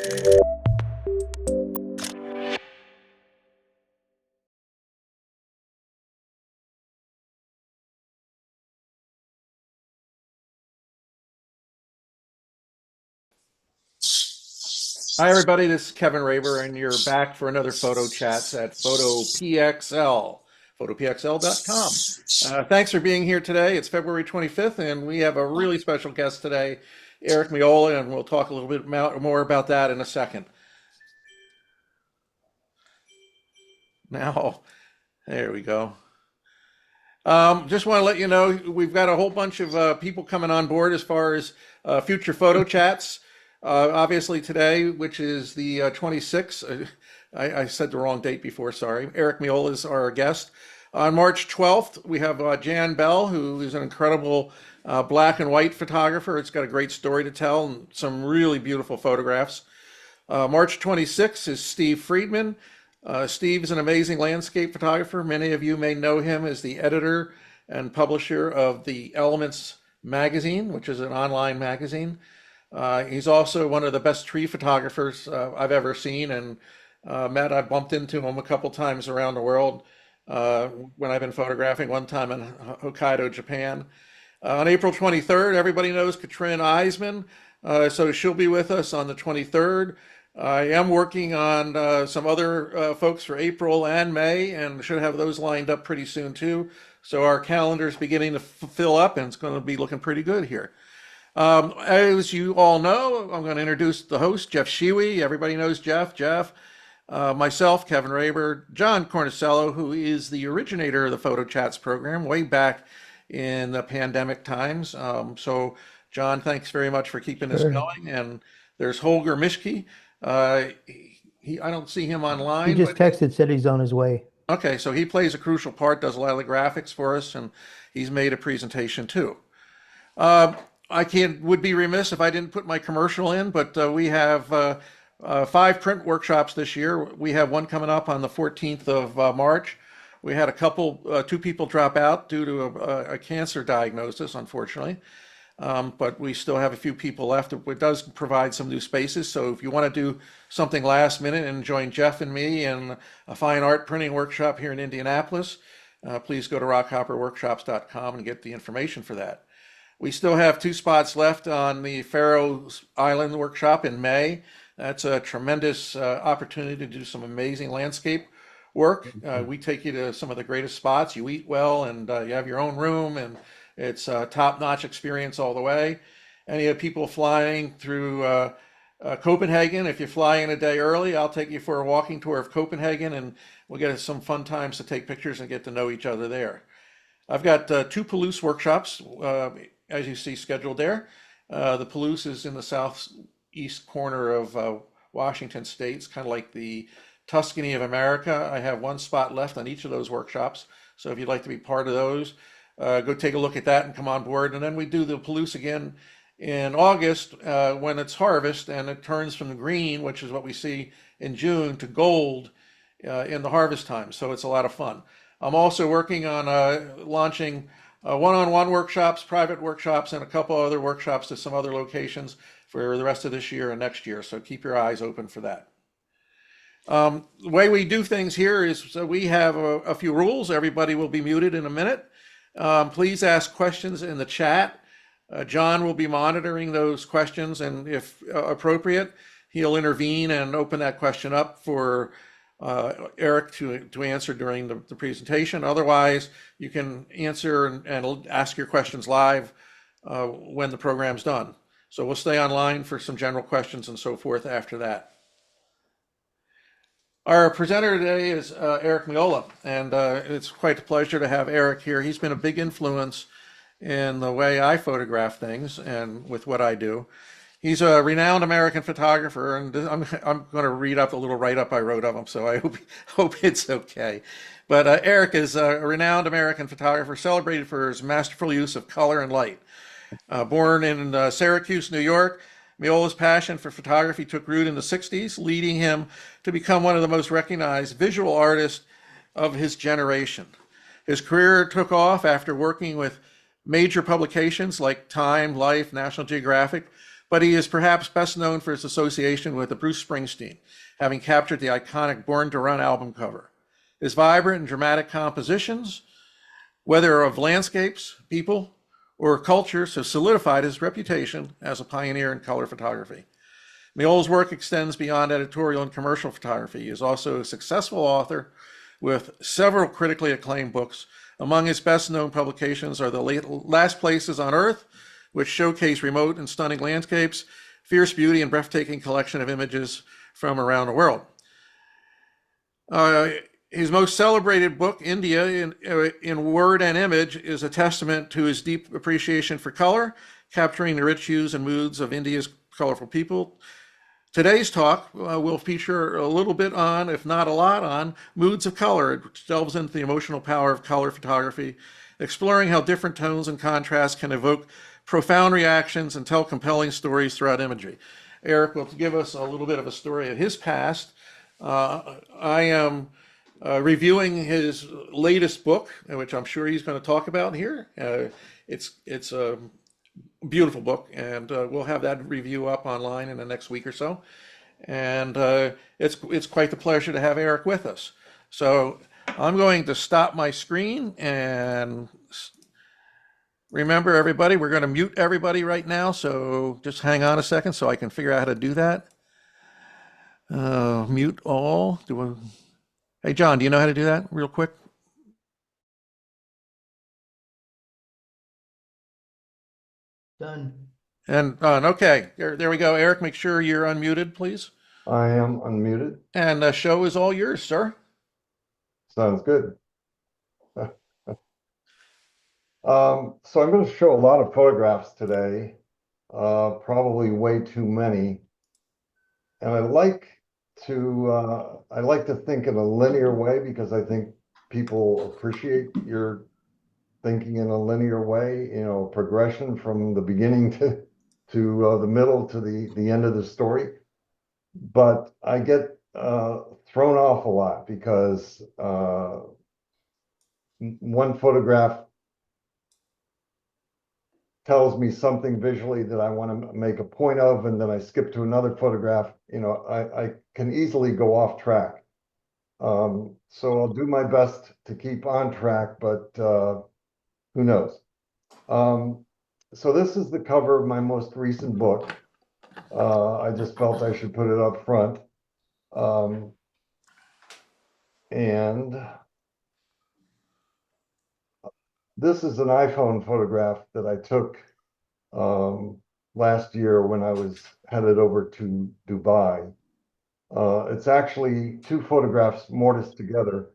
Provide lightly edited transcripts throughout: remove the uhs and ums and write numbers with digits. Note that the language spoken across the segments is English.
Hi, everybody. This is Kevin Raber, and you're back for another photo chats at photoPXL, photopxl.com. Thanks for being here today. It's February 25th, and we have a really special guest today, Eric Meola, and we'll talk a little bit more about that in a second. Now, there we go. Just want to let you know we've got a whole bunch of people coming on board as far as future photo chats. Obviously today, which is the 26th, I said the wrong date before, sorry. Eric Meola is our guest. On March 12th, we have Jan Bell, who is an incredible black and white photographer. It's got a great story to tell and some really beautiful photographs. March 26th is Steve Friedman. Steve is an amazing landscape photographer. Many of you may know him as the editor and publisher of the Elements magazine, which is an online magazine. He's also one of the best tree photographers I've ever seen, and I've bumped into him a couple times around the world when I've been photographing, one time in Hokkaido, Japan. On April 23rd, everybody knows Katrin Eisman, so she'll be with us on the 23rd. I am working on some other folks for April and May, and should have those lined up pretty soon too. So our calendar is beginning to fill up, and it's going to be looking pretty good here. As you all know, I'm going to introduce the host, Jeff Shiwi. Everybody knows Jeff. Myself, Kevin Raber, John Cornicello, who is the originator of the Photo Chats program way back in the pandemic times. So, John, thanks very much for keeping this Sure. going. And there's Holger Mischke. I don't see him He online, just but texted, said he's on his way. okay, so he plays a crucial part, does a lot of the graphics for us, and he's made a presentation too. Uh, I can't would be remiss if I didn't put my commercial in, but we have 5 print workshops this year. We have one coming up on the 14th of March. We had two people drop out due to a cancer diagnosis, unfortunately. But we still have a few people left. It does provide some new spaces. So if you want to do something last minute and join Jeff and me in a fine art printing workshop here in Indianapolis, please go to rockhopperworkshops.com and get the information for that. We still have 2 spots left on the Faroe Island workshop in May. That's a tremendous opportunity to do some amazing landscape work. We take you to some of the greatest spots. You eat well, and you have your own room, and it's a top-notch experience all the way. And you have people flying through Copenhagen. If you fly in a day early, I'll take you for a walking tour of Copenhagen, and we'll get some fun times to take pictures and get to know each other there. I've got 2 Palouse workshops, as you see, scheduled there. The Palouse is in the southeast corner of Washington State. It's kind of like the Tuscany of America. I have 1 spot left on each of those workshops. So if you'd like to be part of those, go take a look at that and come on board. And then we do the Palouse again in August when it's harvest, and it turns from the green, which is what we see in June, to gold in the harvest time. So it's a lot of fun. I'm also working on launching one-on-one workshops, private workshops, and a couple other workshops to some other locations for the rest of this year and next year. So keep your eyes open for that. The way we do things here is we have a few rules. Everybody will be muted in a minute. Please ask questions in the chat. John will be monitoring those questions, and if appropriate, he'll intervene and open that question up for Eric to answer during the presentation. Otherwise, you can answer and ask your questions live when the program's done. So we'll stay online for some general questions and so forth after that. Our presenter today is Eric Meola, and it's quite a pleasure to have Eric here. He's been a big influence in the way I photograph things and with what I do. He's a renowned American photographer, and I'm going to read up a little write-up I wrote of him, so I hope it's okay. But Eric is a renowned American photographer, celebrated for his masterful use of color and light. Born in Syracuse, New York, Meola's passion for photography took root in the 60s, leading him to become one of the most recognized visual artists of his generation. His career took off after working with major publications like Time, Life, National Geographic, but he is perhaps best known for his association with Bruce Springsteen, having captured the iconic Born to Run album cover. His vibrant and dramatic compositions, whether of landscapes, people, or cultures, have solidified his reputation as a pioneer in color photography. Meola's work extends beyond editorial and commercial photography. He is also a successful author with several critically acclaimed books. Among his best-known publications are The Last Places on Earth, which showcase remote and stunning landscapes, fierce beauty, and breathtaking collection of images from around the world. His most celebrated book, India, in word and image, is a testament to his deep appreciation for color, capturing the rich hues and moods of India's colorful people. Today's talk will feature a little bit on, if not a lot on, moods of color, which delves into the emotional power of color photography, exploring how different tones and contrasts can evoke profound reactions and tell compelling stories throughout imagery. Eric will give us a little bit of a story of his past. I am reviewing his latest book, which I'm sure he's going to talk about here. It's a beautiful book, and we'll have that review up online in the next week or so. And it's quite the pleasure to have Eric with us. So I'm going to stop my screen, and remember, everybody, we're going to mute everybody right now. So just hang on a second so I can figure out how to do that. Mute all. Hey, John, do you know how to do that real quick? Done. And okay, there we go. Eric, make sure you're unmuted, please. I am unmuted. And the show is all yours, sir. Sounds good. So I'm going to show a lot of photographs today, probably way too many. And I like to think in a linear way because I think people appreciate your thinking in a linear way, progression from the beginning to the middle to the end of the story. But I get thrown off a lot because one photograph tells me something visually that I want to make a point of, and then I skip to another photograph. I can easily go off track. So I'll do my best to keep on track, but who knows? So this is the cover of my most recent book. I just felt I should put it up front. And this is an iPhone photograph that I took last year when I was headed over to Dubai. It's actually two photographs mortised together.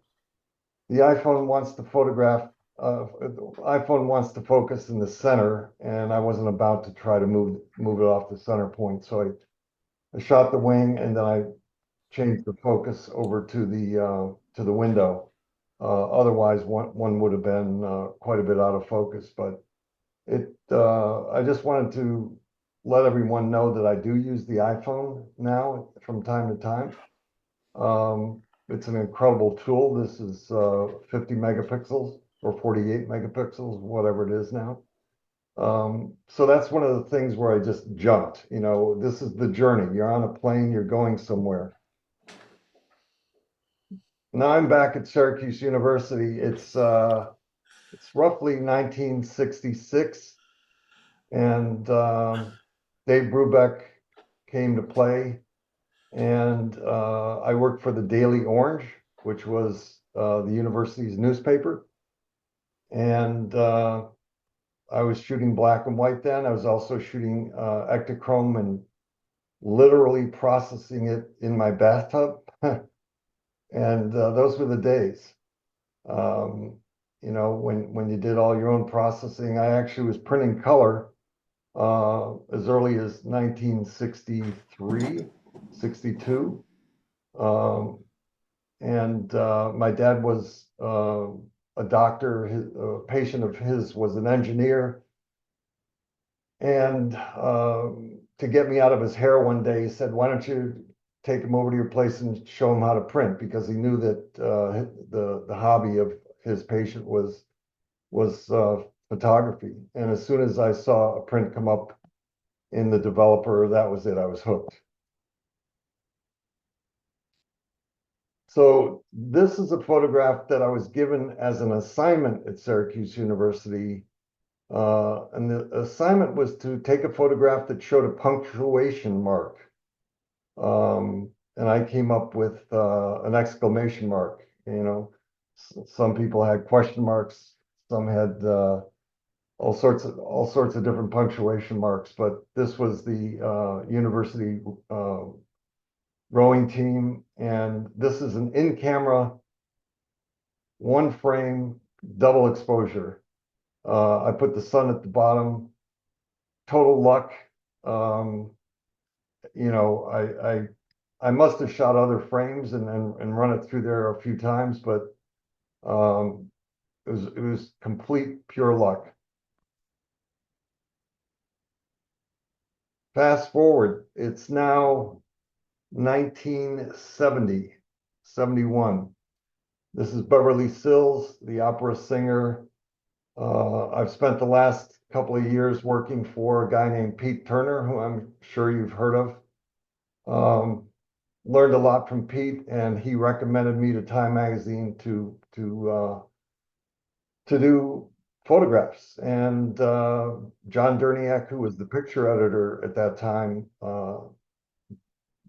The iPhone wants to focus in the center, and I wasn't about to try to move it off the center point. So I shot the wing, and then I changed the focus over to the window. Otherwise, one would have been quite a bit out of focus. But I just wanted to let everyone know that I do use the iPhone now from time to time. It's an incredible tool. This is 50 megapixels or 48 megapixels, whatever it is now. So that's one of the things where I just jumped. This is the journey. You're on a plane, you're going somewhere. Now I'm back at Syracuse University. It's roughly 1966, and Dave Brubeck came to play, and I worked for the Daily Orange, which was the university's newspaper, and I was shooting black and white then. I was also shooting Ektachrome and literally processing it in my bathtub. And those were the days. When you did all your own processing. I actually was printing color as early as 1963, 62. And my dad was a doctor. A patient of his was an engineer. And to get me out of his hair one day, he said, "Why don't you take him over to your place and show him how to print?" Because he knew that the hobby of his patient was photography. And as soon as I saw a print come up in the developer. That was it. I was hooked. So this is a photograph that I was given as an assignment at Syracuse University. And the assignment was to take a photograph that showed a punctuation mark. And I came up with an exclamation mark. You know, some people had question marks, some had all sorts of different punctuation marks. But this was the university rowing team, and this is an in-camera, one frame, double exposure. I put the sun at the bottom. Total luck. You know, I must have shot other frames and run it through there a few times, but it was complete pure luck. Fast forward, it's now 1970, 71. This is Beverly Sills, the opera singer. I've spent the last couple of years working for a guy named Pete Turner, who I'm sure you've heard of. Learned a lot from Pete, and he recommended me to Time Magazine to do photographs. And John Derniak, who was the picture editor at that time,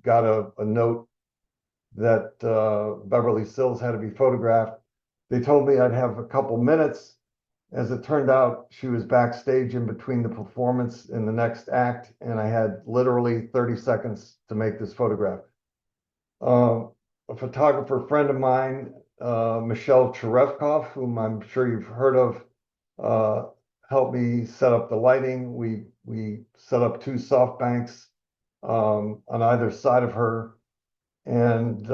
got a note that Beverly Sills had to be photographed. They told me I'd have a couple minutes. As it turned out, she was backstage in between the performance and the next act, and I had literally 30 seconds to make this photograph. A photographer friend of mine, Michelle Cherevkov, whom I'm sure you've heard of, helped me set up the lighting. We set up two soft banks on either side of her, and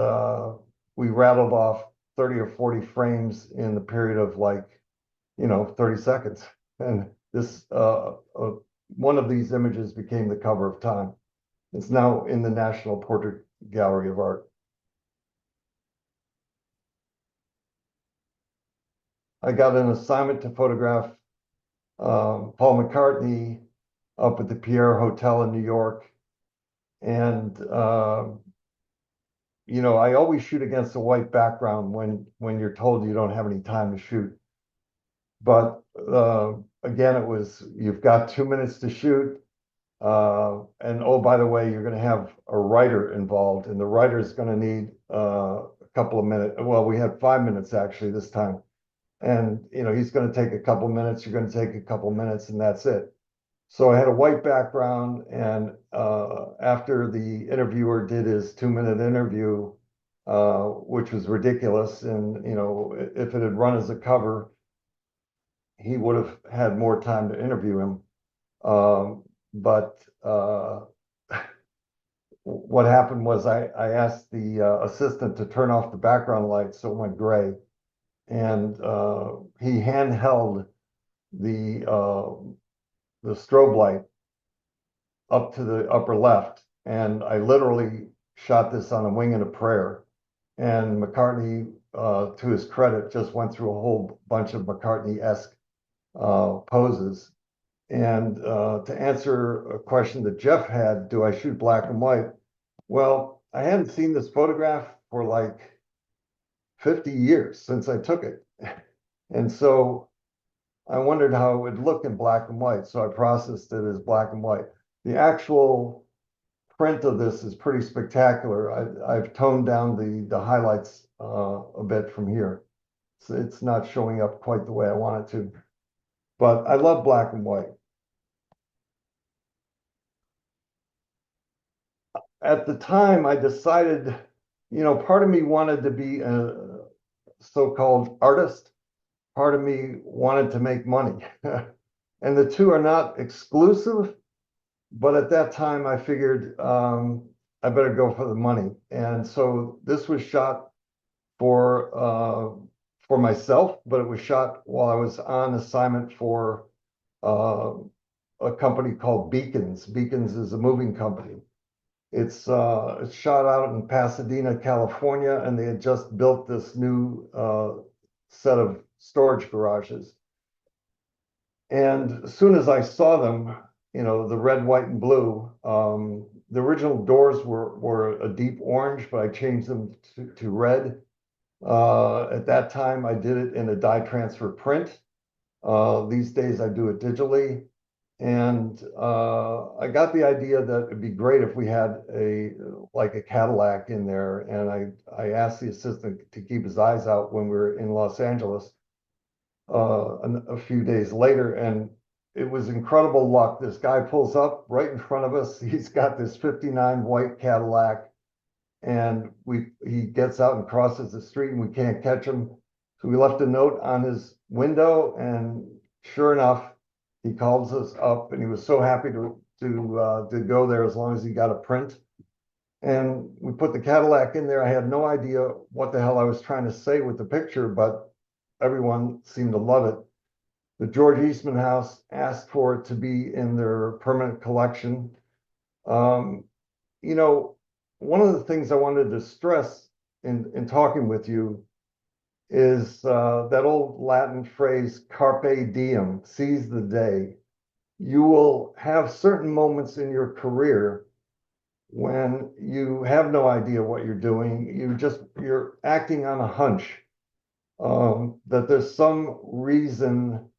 we rattled off 30 or 40 frames in the period of, like, 30 seconds. And this one of these images became the cover of Time. It's now in the National Portrait Gallery of Art. I got an assignment to photograph Paul McCartney up at the Pierre Hotel in New York. And I always shoot against a white background when you're told you don't have any time to shoot. But again, it was, you've got 2 minutes to shoot. And oh, by the way, you're going to have a writer involved, and the writer is going to need a couple of minutes. Well, we had 5 minutes actually this time. And, he's going to take a couple minutes, you're going to take a couple minutes, and that's it. So I had a white background, and after the interviewer did his 2-minute interview, which was ridiculous, and, if it had run as a cover, he would have had more time to interview him. But what happened was I asked the assistant to turn off the background light so it went gray. And he handheld the strobe light up to the upper left. And I literally shot this on a wing and a prayer. And McCartney, to his credit, just went through a whole bunch of McCartney-esque poses. And to answer a question that Jeff had, do I shoot black and white? Well, I hadn't seen this photograph for like 50 years since I took it. And so I wondered how it would look in black and white. So I processed it as black and white. The actual print of this is pretty spectacular. I've toned down the highlights a bit from here. So it's not showing up quite the way I want it to. But I love black and white. At the time, I decided, part of me wanted to be a so-called artist. Part of me wanted to make money. And the two are not exclusive, but at that time I figured I better go for the money. And so this was shot for myself, but it was shot while I was on assignment for a company called Beacons. Beacons is a moving company. It's shot out in Pasadena, California, and they had just built this new set of storage garages. And as soon as I saw them, the red, white, and blue. The original doors were a deep orange, but I changed them to red. At that time, I did it in a dye transfer print. These days, I do it digitally. And I got the idea that it'd be great if we had like a Cadillac in there. And I asked the assistant to keep his eyes out when we were in Los Angeles a few days later. And it was incredible luck. This guy pulls up right in front of us. He's got this 59 white Cadillac, and he gets out and crosses the street, and we can't catch him. So we left a note on his window, and sure enough, he calls us up, and he was so happy to go there as long as he got a print. And we put the Cadillac in there. I had no idea what the hell I was trying to say with the picture, but everyone seemed to love it. The George Eastman House asked for it to be in their permanent collection. Um, you know, one of the things I wanted to stress in talking with you is that old Latin phrase, carpe diem, seize the day. You will have certain moments in your career when you have no idea what you're doing. You're acting on a hunch, that there's some reason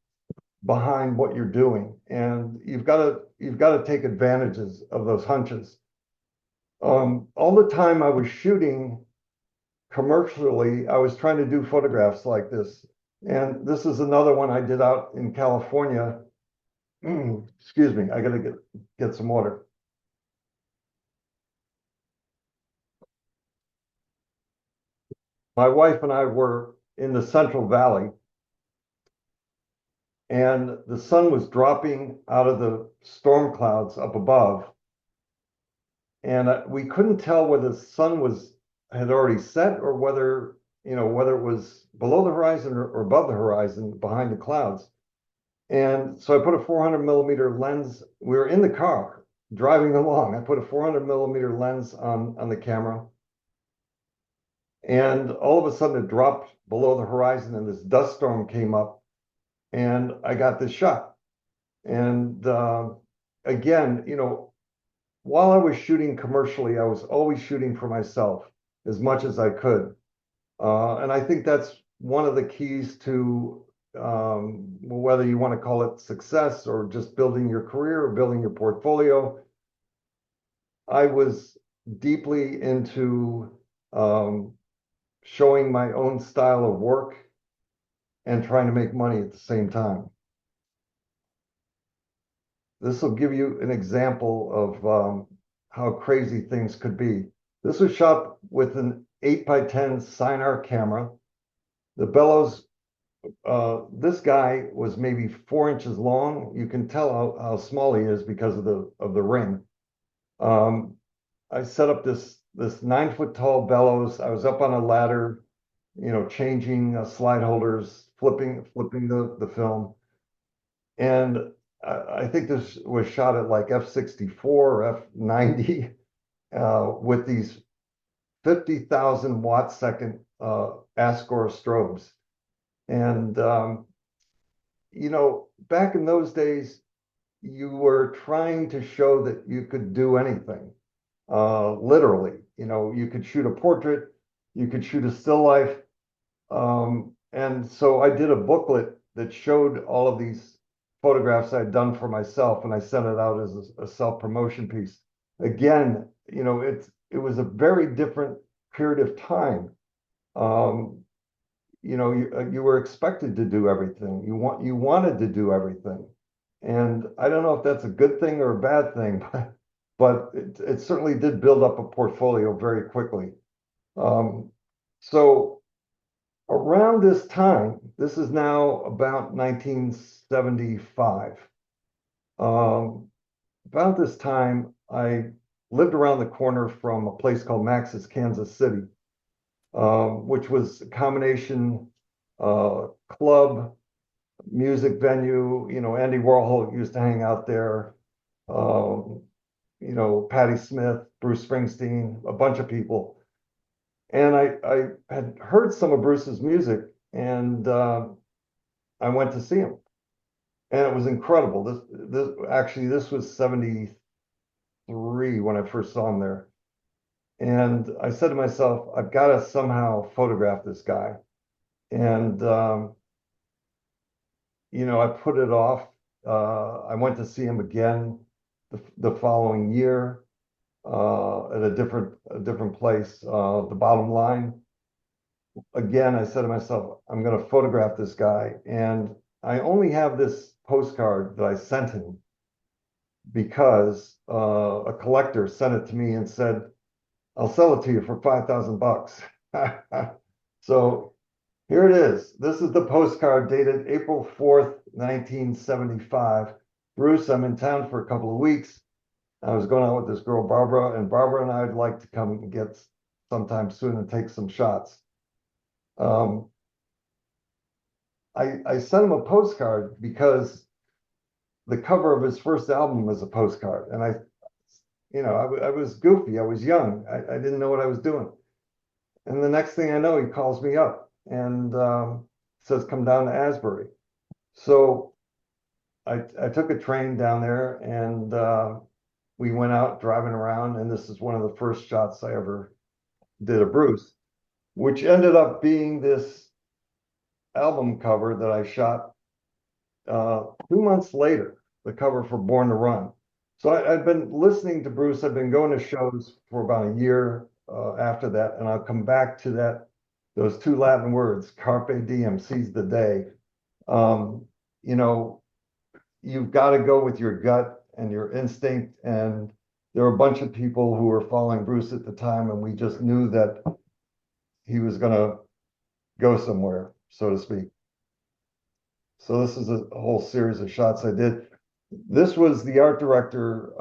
behind what you're doing, and you've got to take advantages of those hunches. All the time I was shooting commercially, I was trying to do photographs like this. And this is another one I did out in California. Excuse me, I gotta get some water. My wife and I were in the Central Valley, and the sun was dropping out of the storm clouds up above. And we couldn't tell whether the sun had already set, or whether it was below the horizon or above the horizon behind the clouds. And so I put a 400 millimeter lens. We were in the car driving along. I put a 400 millimeter lens on the camera. And all of a sudden it dropped below the horizon, and this dust storm came up, and I got this shot. And again, while I was shooting commercially, I was always shooting for myself as much as I could. And I think that's one of the keys to whether you want to call it success or just building your career or building your portfolio. I was deeply into showing my own style of work and trying to make money at the same time. This will give you an example of how crazy things could be. This was shot with an 8x10 Sinar camera. The bellows, this guy was maybe 4 inches long. You can tell how small he is because of the ring. I set up this 9-foot tall bellows. I was up on a ladder, changing slide holders, flipping the film. And I think this was shot at like f/64 or f/90 with these 50,000 watt second Ascor strobes. And, back in those days, you were trying to show that you could do anything, literally. You could shoot a portrait, you could shoot a still life. And so I did a booklet that showed all of these photographs I'd done for myself, and I sent it out as a self-promotion piece. Again, it was a very different period of time. You were expected to do everything. You wanted to do everything. And I don't know if that's a good thing or a bad thing, but it certainly did build up a portfolio very quickly. So around this time, this is now about 1975. About this time, I lived around the corner from a place called Max's Kansas City, which was a combination club, music venue. Andy Warhol used to hang out there. Patti Smith, Bruce Springsteen, a bunch of people. And I had heard some of Bruce's music, and I went to see him. And it was incredible. This was 73 when I first saw him there. And I said to myself, I've got to somehow photograph this guy. And, I put it off. I went to see him again the following year at a different place. The bottom line, again, I said to myself, I'm going to photograph this guy. And I only have this postcard that I sent him because a collector sent it to me and said, I'll sell it to you for $5,000. So here it is. This is the postcard dated April 4th, 1975. Bruce, I'm in town for a couple of weeks. I was going out with this girl, Barbara, and Barbara and I would like to come and get sometime soon and take some shots. I sent him a postcard because the cover of his first album was a postcard. And I was goofy. I was young. I didn't know what I was doing. And the next thing I know, he calls me up and says, come down to Asbury. So I took a train down there and we went out driving around. And this is one of the first shots I ever did of Bruce, which ended up being this album cover that I shot 2 months later, the cover for Born to Run. So I've been listening to Bruce. I've been going to shows for about a year after that, and I'll come back to those two Latin words, carpe diem, seize the day. You've got to go with your gut and your instinct. And there were a bunch of people who were following Bruce at the time, and we just knew that he was going to go somewhere, so to speak. So this is a whole series of shots I did. This was the art director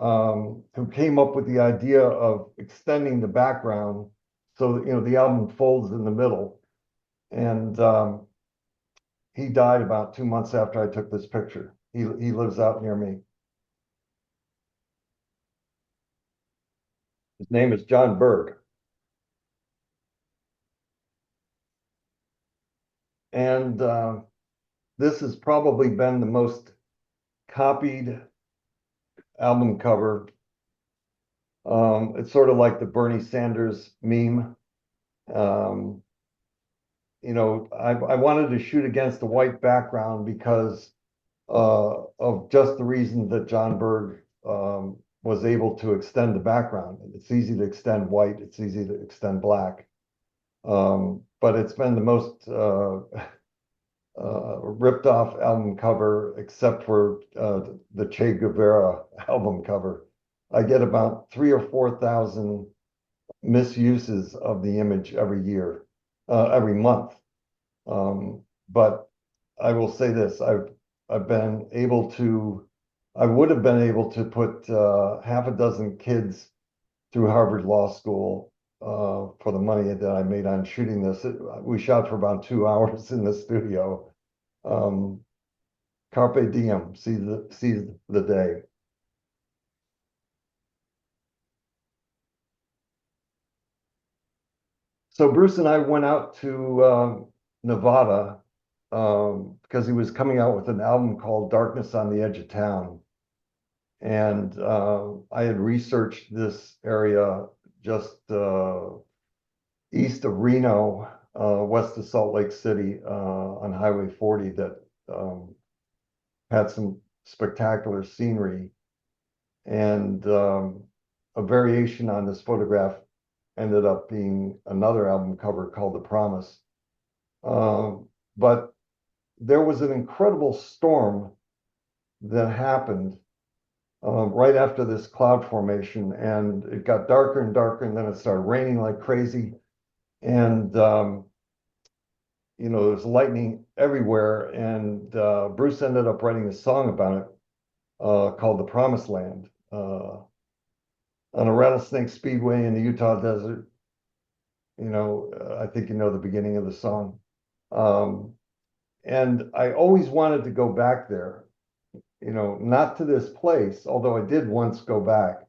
who came up with the idea of extending the background so that, the album folds in the middle. And he died about 2 months after I took this picture. He lives out near me. His name is John Berg. And this has probably been the most copied album cover. It's sort of like the Bernie Sanders meme. I wanted to shoot against a white background because of just the reason that John Berg was able to extend the background. It's easy to extend white, it's easy to extend black. But it's been the most ripped off album cover, except for the Che Guevara album cover. I get about 3,000 or 4,000 misuses of the image every year, every month. But I will say this: I would have been able to put half a dozen kids through Harvard Law School for the money that I made on shooting this. We shot for about 2 hours in the studio. Carpe diem, seize the day. So Bruce and I went out to Nevada because he was coming out with an album called Darkness on the Edge of Town. And I had researched this area just east of Reno, west of Salt Lake City on Highway 40 that had some spectacular scenery. And a variation on this photograph ended up being another album cover called The Promise. But there was an incredible storm that happened right after this cloud formation, and it got darker and darker, and then it started raining like crazy. And there's lightning everywhere. And Bruce ended up writing a song about it called The Promised Land on a rattlesnake speedway in the Utah desert. I think the beginning of the song. And I always wanted to go back there, not to this place, although I did once go back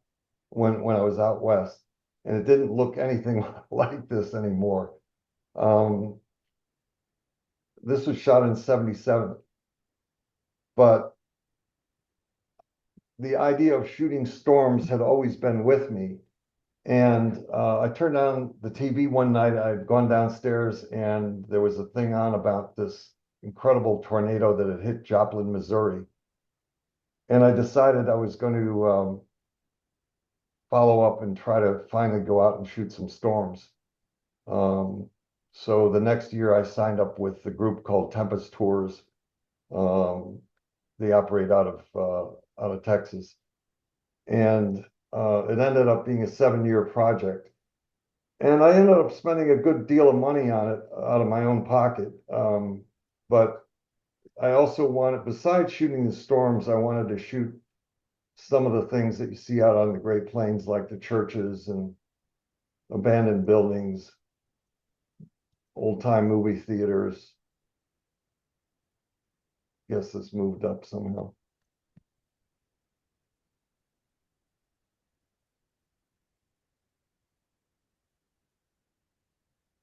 when I was out west, and it didn't look anything like this anymore. This was shot in 77, but the idea of shooting storms had always been with me. And I turned on the TV one night. I'd gone downstairs and there was a thing on about this incredible tornado that had hit Joplin, Missouri. And I decided I was going to follow up and try to finally go out and shoot some storms. So the next year I signed up with the group called Tempest Tours. They operate out of Texas. And it ended up being a 7-year project. And I ended up spending a good deal of money on it out of my own pocket. But I also wanted, besides shooting the storms, I wanted to shoot some of the things that you see out on the Great Plains, like the churches and abandoned buildings, old-time movie theaters. Guess this moved up somehow.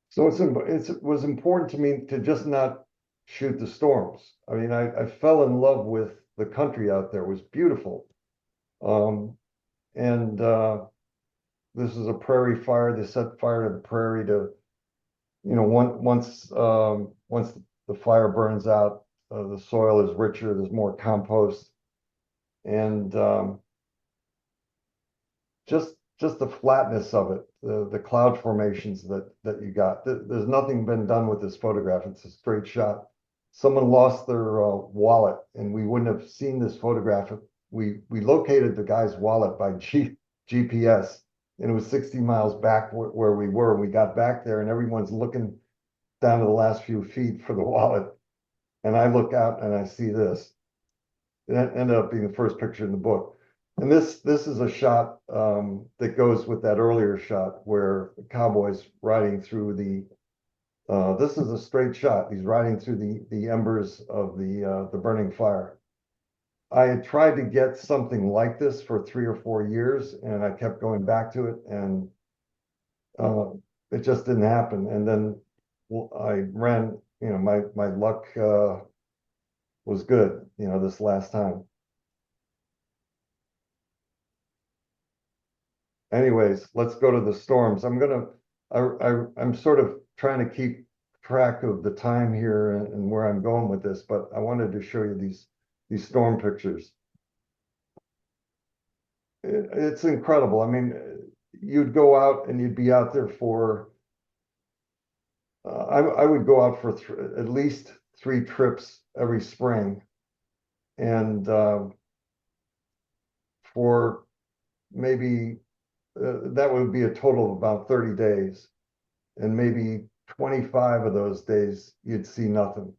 So it was important to me to just not shoot the storms. I mean, I fell in love with the country out there. It was beautiful. And this is a prairie fire. They set fire to the prairie to, once the fire burns out, the soil is richer, there's more compost. And just the flatness of it, the cloud formations that you got. There's nothing been done with this photograph. It's a straight shot. Someone lost their wallet, and we wouldn't have seen this photograph. We located the guy's wallet by GPS, and it was 60 miles back where we were. We got back there, and everyone's looking down to the last few feet for the wallet. And I look out, and I see this. It ended up being the first picture in the book. And this is a shot that goes with that earlier shot where the cowboy's riding through this is a straight shot. He's riding through the embers of the burning fire. I had tried to get something like this for 3 or 4 years, and I kept going back to it, and it just didn't happen. And then I ran, my luck was good, this last time. Anyways, let's go to the storms. I'm sort of trying to keep track of the time here and where I'm going with this, but I wanted to show you these storm pictures. It's incredible. I mean, you'd go out and you'd be out there for, I would go out for at least 3 trips every spring. And for maybe that would be a total of about 30 days. And maybe 25 of those days, you'd see nothing.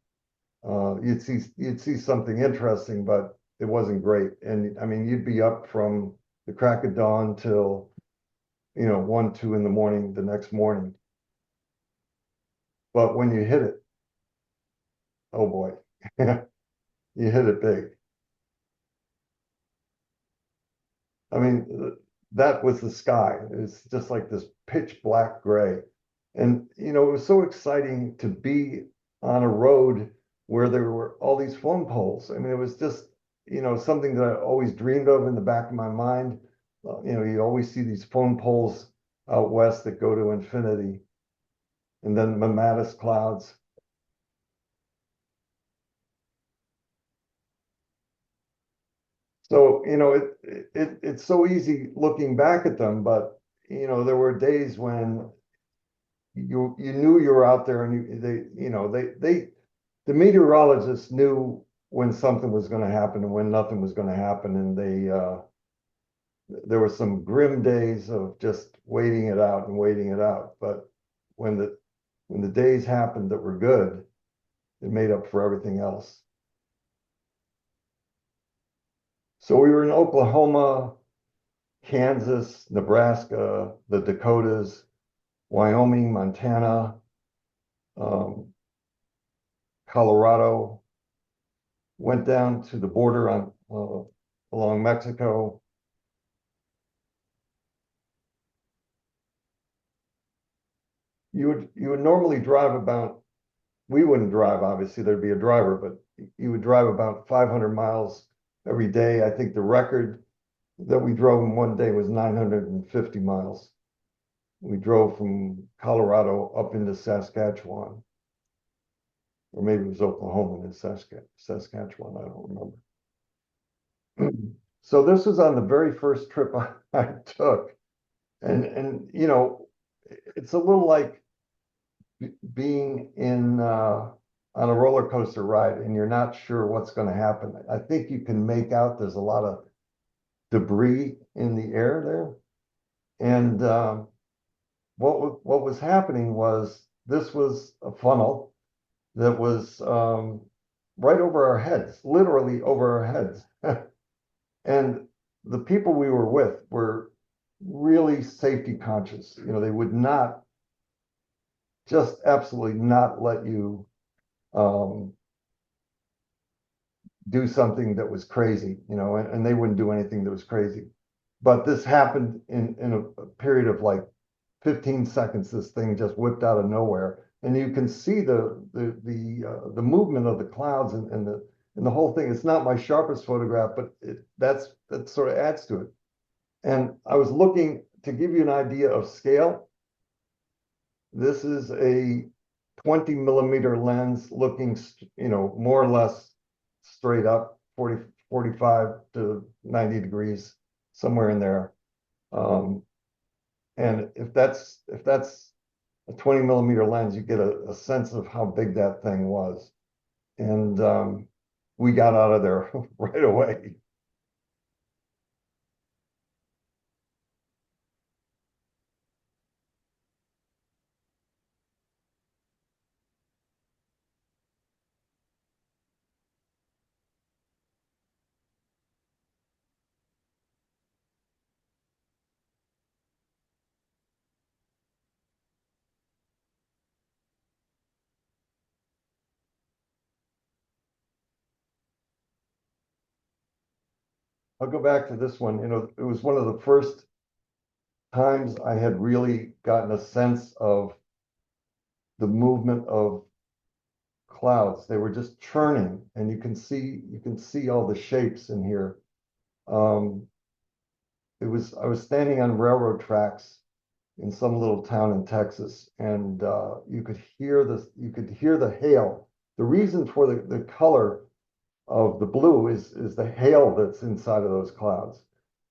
You'd see something interesting, but it wasn't great. And I mean, you'd be up from the crack of dawn till, 1, 2 in the morning the next morning. But when you hit it, oh boy, you hit it big. I mean, that was the sky. It's just like this pitch black gray. And, it was so exciting to be on a road where there were all these phone poles. I mean, it was just, something that I always dreamed of in the back of my mind. You always see these phone poles out west that go to infinity. And then mammatus clouds. So, it's so easy looking back at them, but, there were days when you knew you were out there and the meteorologists knew when something was going to happen and when nothing was going to happen. And there were some grim days of just waiting it out and waiting it out. But when the days happened that were good, it made up for everything else. So we were in Oklahoma, Kansas, Nebraska, the Dakotas, Wyoming, Montana, Colorado, went down to the border along Mexico. You would normally drive about, we wouldn't drive, obviously, there'd be a driver, but you would drive about 500 miles every day. I think the record that we drove in one day was 950 miles. We drove from Colorado up into Saskatchewan, or maybe it was Oklahoma and Saskatchewan, I don't remember. So this was on the very first trip I took. And you know, it's a little like being in on a roller coaster ride and you're not sure what's going to happen. I think you can make out there's a lot of debris in the air there. And what was happening was this was a funnel that was right over our heads, literally over our heads. And the people we were with were really safety conscious. You know, they would not, just absolutely not let you do something that was crazy, you know, and they wouldn't do anything that was crazy. But this happened in a period of like 15 seconds. This thing just whipped out of nowhere, and you can see the movement of the clouds and the whole thing. It's not my sharpest photograph, but that sort of adds to it. And I was looking to give you an idea of scale. This is a 20 millimeter lens looking, you know, more or less straight up 45 to 90 degrees, somewhere in there. And if that's a 20 millimeter lens, you get a sense of how big that thing was. And we got out of there right away. I'll go back to this one. You know, it was one of the first times I had really gotten a sense of the movement of clouds. They were just churning, and you can see all the shapes in here. Um, I was standing on railroad tracks in some little town in Texas, and you could hear the hail. The reason for the color of the blue is the hail that's inside of those clouds.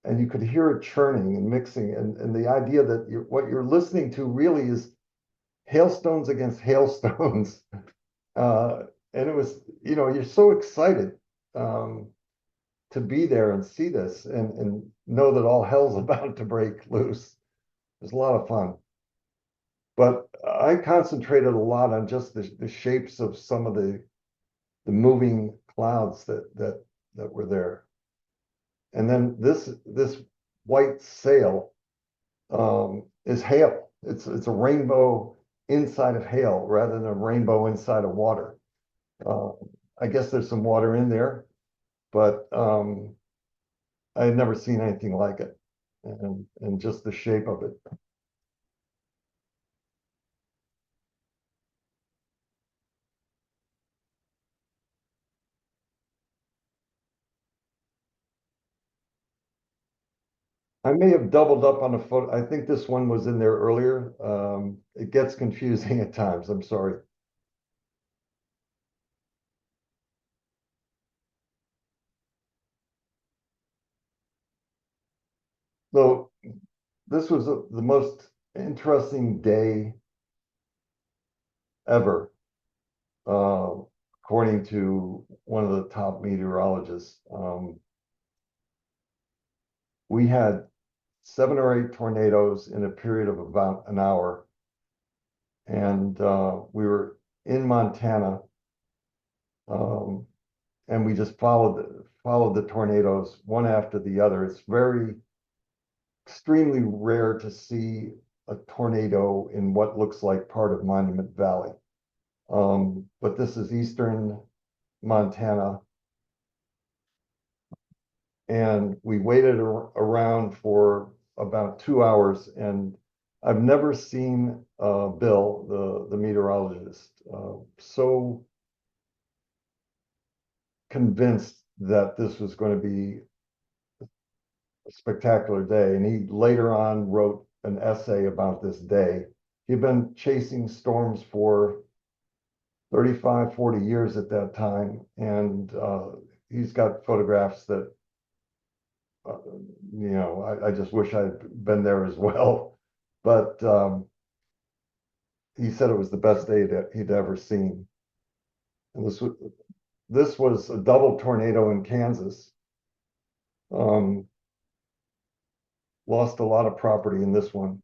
And you could hear it churning and mixing, and the idea that what you're listening to really is hailstones against hailstones. Uh, and it was, you know, you're so excited to be there and see this and know that all hell's about to break loose. It was a lot of fun. But I concentrated a lot on just the shapes of some of the moving clouds that were there. And then this white sail is hail. It's a rainbow inside of hail rather than a rainbow inside of water. Uh, I guess there's some water in there, but I had never seen anything like it, and just the shape of it. I may have doubled up on a photo. I think this one was in there earlier. It gets confusing at times. I'm sorry. So this was the most interesting day ever, uh, according to one of the top meteorologists. We had 7 or 8 tornadoes in a period of about an hour, and we were in Montana, um, and we just followed the tornadoes one after the other. It's very extremely rare to see a tornado in what looks like part of Monument Valley. But this is eastern Montana, and we waited around for about 2 hours, and I've never seen Bill, the meteorologist, so convinced that this was going to be a spectacular day. And he later on wrote an essay about this day. He'd been chasing storms for 35, 40 years at that time. And he's got photographs that, I just wish I'd been there as well. But he said it was the best day that he'd ever seen. And this was a double tornado in Kansas. Lost a lot of property in this one.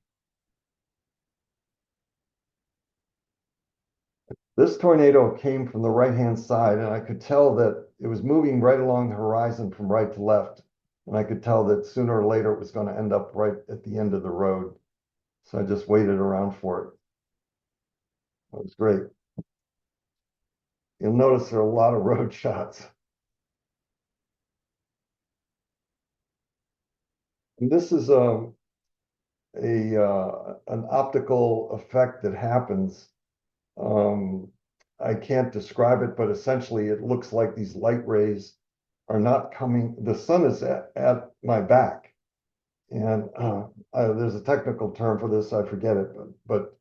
This tornado came from the right-hand side, and I could tell that it was moving right along the horizon from right to left. And I could tell that sooner or later it was going to end up right at the end of the road. So I just waited around for it. It was great. You'll notice there are a lot of road shots. And this is an optical effect that happens. I can't describe it, but essentially it looks like these light rays are not coming. The sun is at my back. And there's a technical term for this, I forget it, but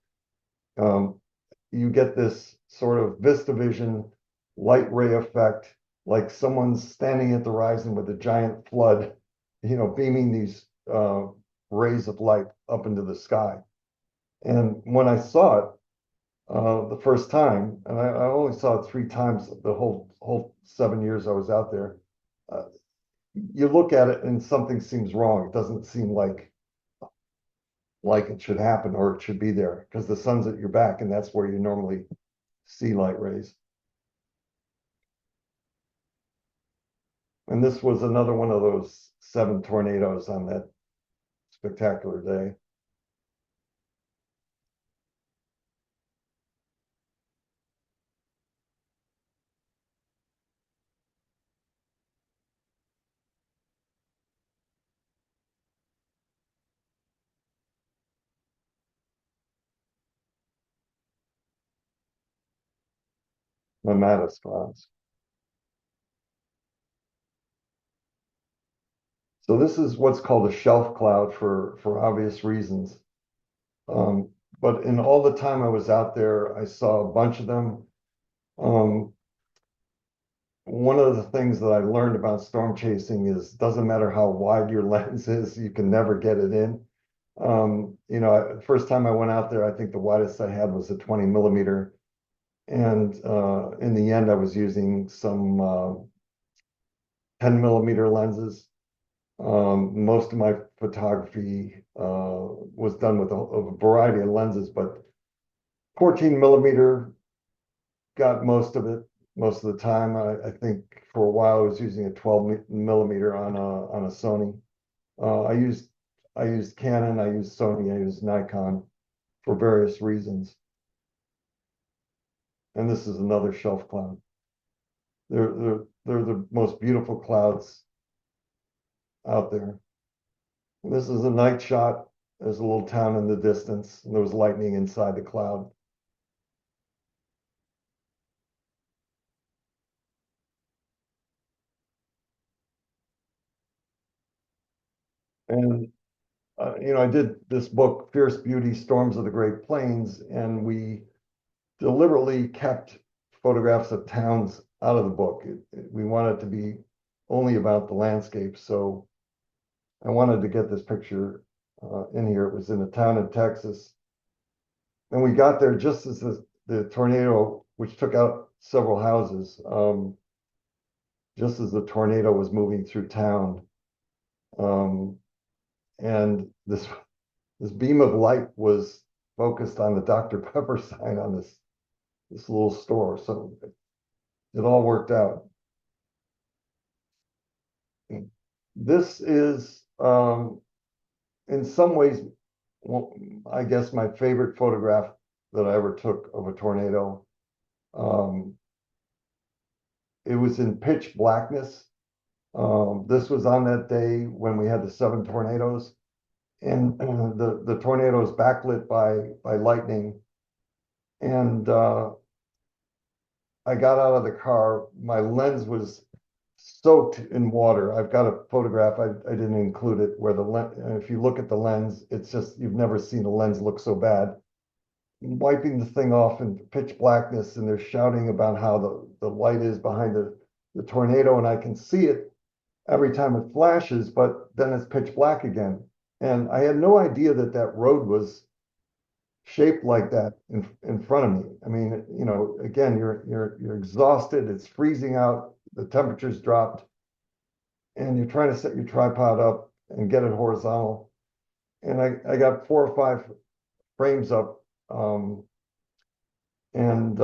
you get this sort of VistaVision light ray effect, like someone's standing at the horizon with a giant flood, beaming these rays of light up into the sky. And when I saw it the first time, and I only saw it 3 times the whole 7 years I was out there, you look at it and something seems wrong. It doesn't seem like it should happen or it should be there because the sun's at your back and that's where you normally see light rays. And this was another one of those 7 tornadoes on that spectacular day. Mammatus clouds. So this is what's called a shelf cloud for obvious reasons. But in all the time I was out there, I saw a bunch of them. One of the things that I learned about storm chasing is doesn't matter how wide your lens is, you can never get it in. First time I went out there, I think the widest I had was a 20 millimeter. And in the end, I was using some 10 millimeter lenses. Most of my photography was done with a variety of lenses, but 14 millimeter got most of it, most of the time. I think for a while I was using a 12 millimeter on a Sony. I used Canon, I used Sony, I used Nikon for various reasons. And this is another shelf cloud. They're the most beautiful clouds out there. And this is a night shot. There's a little town in the distance, and there was lightning inside the cloud. And I did this book, Fierce Beauty, Storms of the Great Plains, and we deliberately kept photographs of towns out of the book. We wanted it to be only about the landscape. So I wanted to get this picture in here. It was in a town in Texas. And we got there just as the tornado, which took out several houses, just as the tornado was moving through town. And this beam of light was focused on the Dr. Pepper sign on this little store. So it all worked out. This is, in some ways, well, I guess my favorite photograph that I ever took of a tornado. It was in pitch blackness. This was on that day when we had the 7 tornadoes, and the tornado was backlit by lightning. And I got out of the car. My lens was soaked in water. I've got a photograph, I didn't include it, where the lens, if you look at the lens, it's just, you've never seen a lens look so bad. Wiping the thing off in pitch blackness, and they're shouting about how the light is behind the tornado, and I can see it every time it flashes, but then it's pitch black again. And I had no idea that that road was shaped like that in front of me. I mean, you know, again, you're exhausted, it's freezing out, the temperature's dropped, and you're trying to set your tripod up and get it horizontal. And I got 4 or 5 frames up, and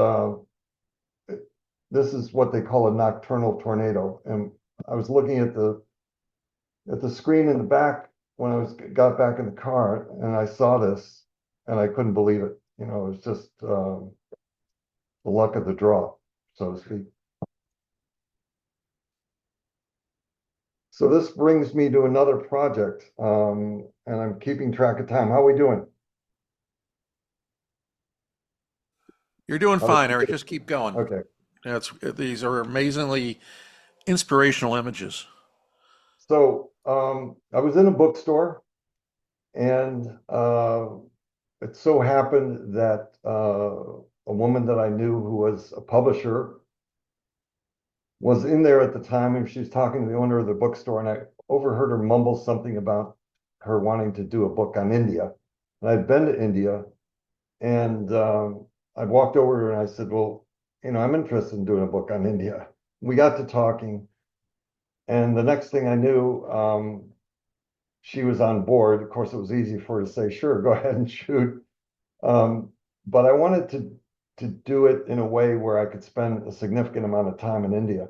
this is what they call a nocturnal tornado. And I was looking at the screen in the back when I got back in the car, and I saw this, and I couldn't believe it. You know, it was just the luck of the draw, so to speak. So this brings me to another project, and I'm keeping track of time. How are we doing? You're doing fine, Eric. Just keep going. Okay. These are amazingly inspirational images. So I was in a bookstore, and it so happened that a woman that I knew who was a publisher was in there at the time, and she was talking to the owner of the bookstore, and I overheard her mumble something about her wanting to do a book on India. And I'd been to India, and I walked over to her and I said, well, you know, I'm interested in doing a book on India. We got to talking, and the next thing I knew, she was on board. Of course, it was easy for her to say, sure, go ahead and shoot. But I wanted to do it in a way where I could spend a significant amount of time in India.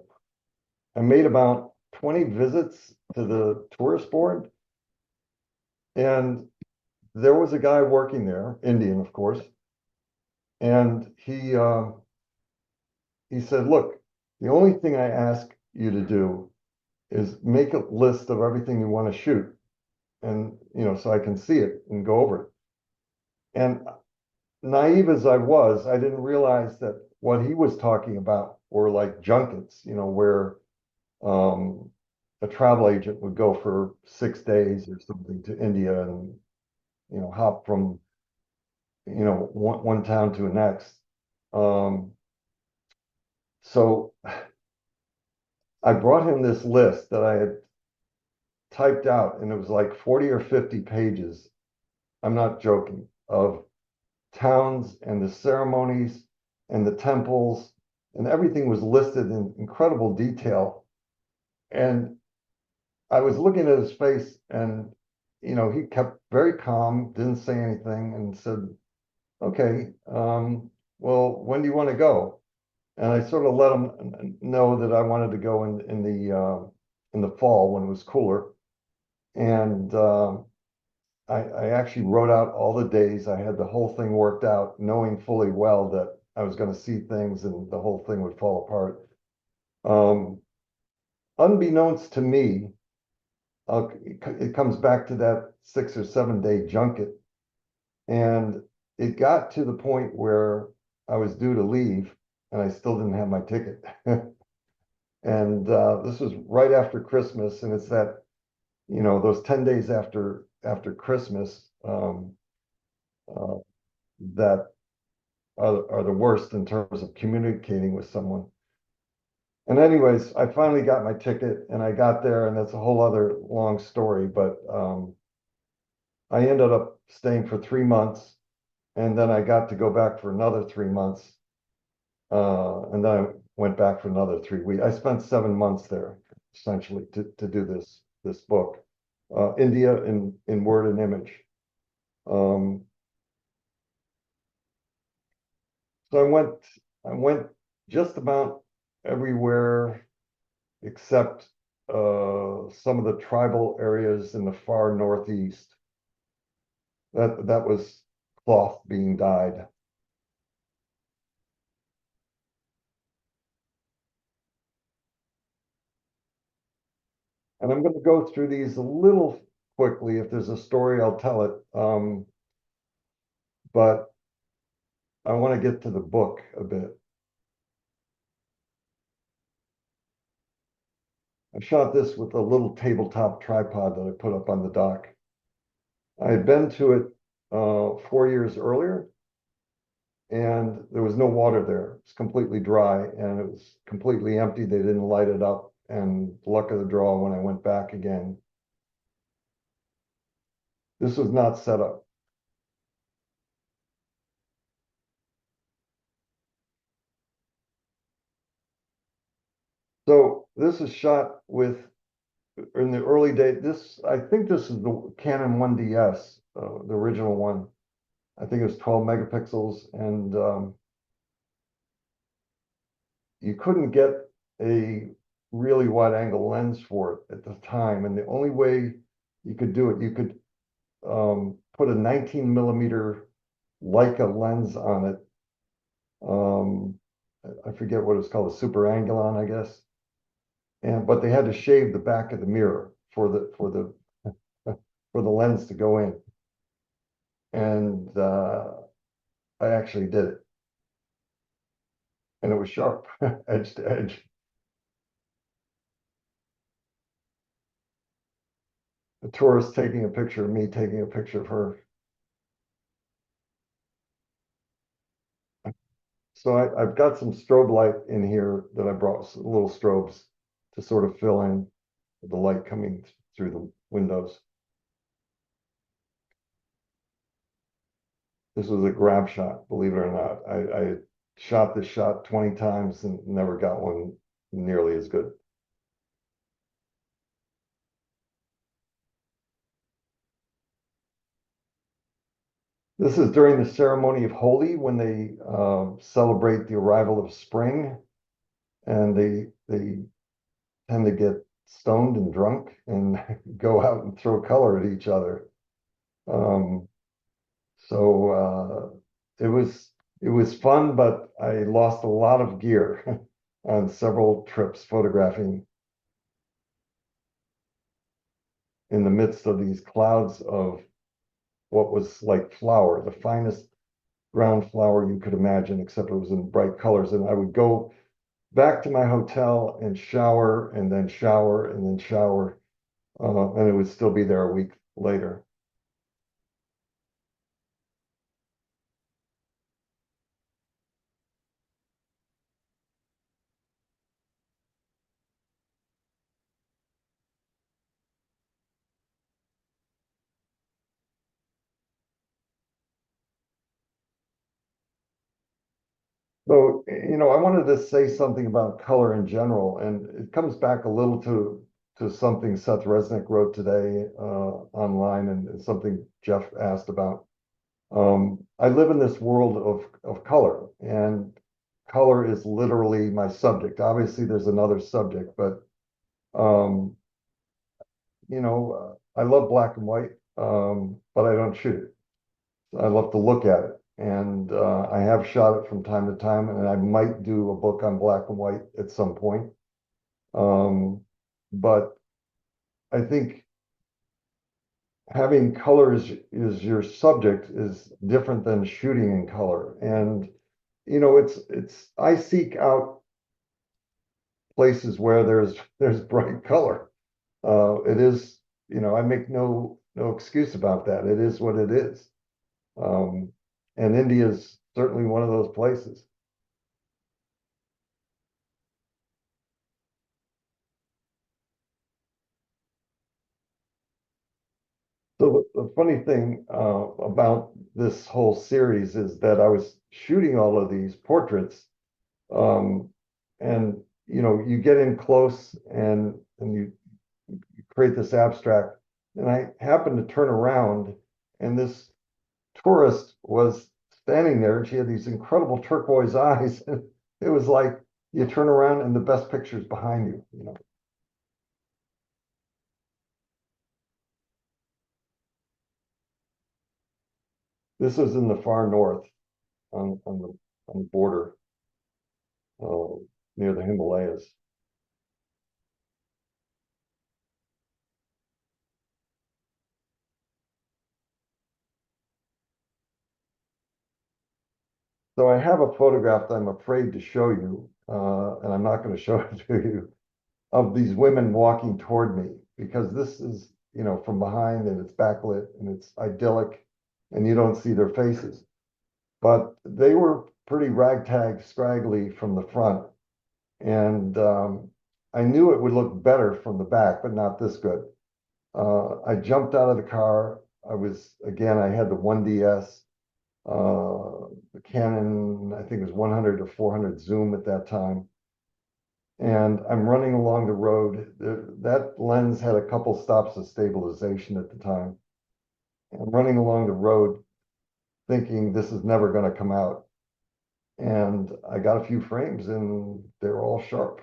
I made about 20 visits to the tourist board, and there was a guy working there, Indian, of course, and he said, look, the only thing I ask you to do is make a list of everything you want to shoot, and you know, so I can see it and go over it. And naive as I was, I didn't realize that what he was talking about were like junkets, you know, where a travel agent would go for 6 days or something to India and, you know, hop from, you know, one town to the next. So I brought him this list that I had typed out, and it was like 40 or 50 pages. I'm not joking, of towns and the ceremonies and the temples, and everything was listed in incredible detail. And I was looking at his face, and you know, he kept very calm, didn't say anything, and said, okay, well, when do you want to go? And I sort of let him know that I wanted to go in the fall when it was cooler. And I actually wrote out all the days. I had the whole thing worked out, knowing fully well that I was going to see things and the whole thing would fall apart. Unbeknownst to me, it comes back to that 6 or 7 day junket. And it got to the point where I was due to leave, and I still didn't have my ticket. And this was right after Christmas, and it's that, you know, those 10 days after Christmas that are the worst in terms of communicating with someone. And anyways, I finally got my ticket, and I got there, and that's a whole other long story, but I ended up staying for 3 months, and then I got to go back for another 3 months. And then I went back for another 3 weeks. I spent 7 months there, essentially, to do this book, India in word and image. So I went just about everywhere except some of the tribal areas in the far northeast. That was cloth being dyed. And I'm going to go through these a little quickly. If there's a story, I'll tell it. But I want to get to the book a bit. I shot this with a little tabletop tripod that I put up on the dock. I had been to it 4 years earlier, and there was no water there. It's completely dry, and it was completely empty. They didn't light it up, and luck of the draw, when I went back again, this was not set up. So this is shot with, in the early days, I think this is the Canon 1DS, the original one. I think it was 12 megapixels, and you couldn't get a really wide angle lens for it at the time. And the only way you could do it, you could put a 19 millimeter Leica lens on it. I forget what it's called, a super angulon, I guess. But they had to shave the back of the mirror for the for the lens to go in. And I actually did it. And it was sharp, edge to edge. A tourist taking a picture of me, taking a picture of her. So I've got some strobe light in here that I brought, some little strobes to sort of fill in the light coming through the windows. This was a grab shot, believe it or not. I shot this shot 20 times and never got one nearly as good. This is during the ceremony of Holi, when they celebrate the arrival of spring, and they tend to get stoned and drunk and go out and throw color at each other. So it was fun, but I lost a lot of gear on several trips photographing in the midst of these clouds of what was like flour, the finest ground flour you could imagine, except it was in bright colors. And I would go back to my hotel and shower, and then shower, and then shower, and it would still be there a week later. So, I wanted to say something about color in general, and it comes back a little to something Seth Resnick wrote today online, and something Jeff asked about. I live in this world of color, and color is literally my subject. Obviously, there's another subject, but um, I love black and white, but I don't shoot it. I love to look at it. And I have shot it from time to time, and I might do a book on black and white at some point. But I think having color is your subject is different than shooting in color. And it's I seek out places where there's bright color. It is, I make no excuse about that. It is what it is. Um, and India is certainly one of those places. So the funny thing about this whole series is that I was shooting all of these portraits, um, and you get in close and you create this abstract. And I happened to turn around, and this tourist was standing there, and she had these incredible turquoise eyes. It was like you turn around and the best picture's behind you. This is in the far north on the border uh, near the Himalayas. So I have a photograph that I'm afraid to show you, and I'm not going to show it to you. of these women walking toward me, because this is, you know, from behind and it's backlit and it's idyllic and you don't see their faces. But they were pretty ragtag, scraggly from the front. And I knew it would look better from the back, but not this good. I jumped out of the car. I had the 1DS, the Canon, I think it was 100 to 400 zoom at that time. And I'm running along the road. That lens had a couple stops of stabilization at the time. I'm running along the road thinking this is never going to come out. And I got a few frames and they were all sharp.